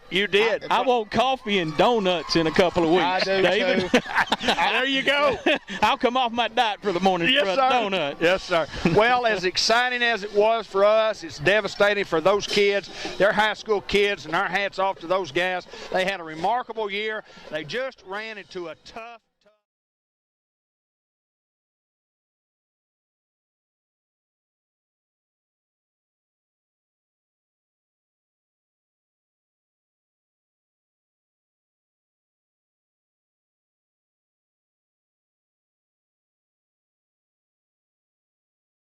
I want coffee and donuts in a couple of weeks. I do, David. too. There you go. I'll come off my diet for the morning for a donut. Yes, sir. Well, as exciting as it was for us, it's devastating for those kids. They're high school kids, and our hats off to those guys. They had a remarkable year. They just ran into a tough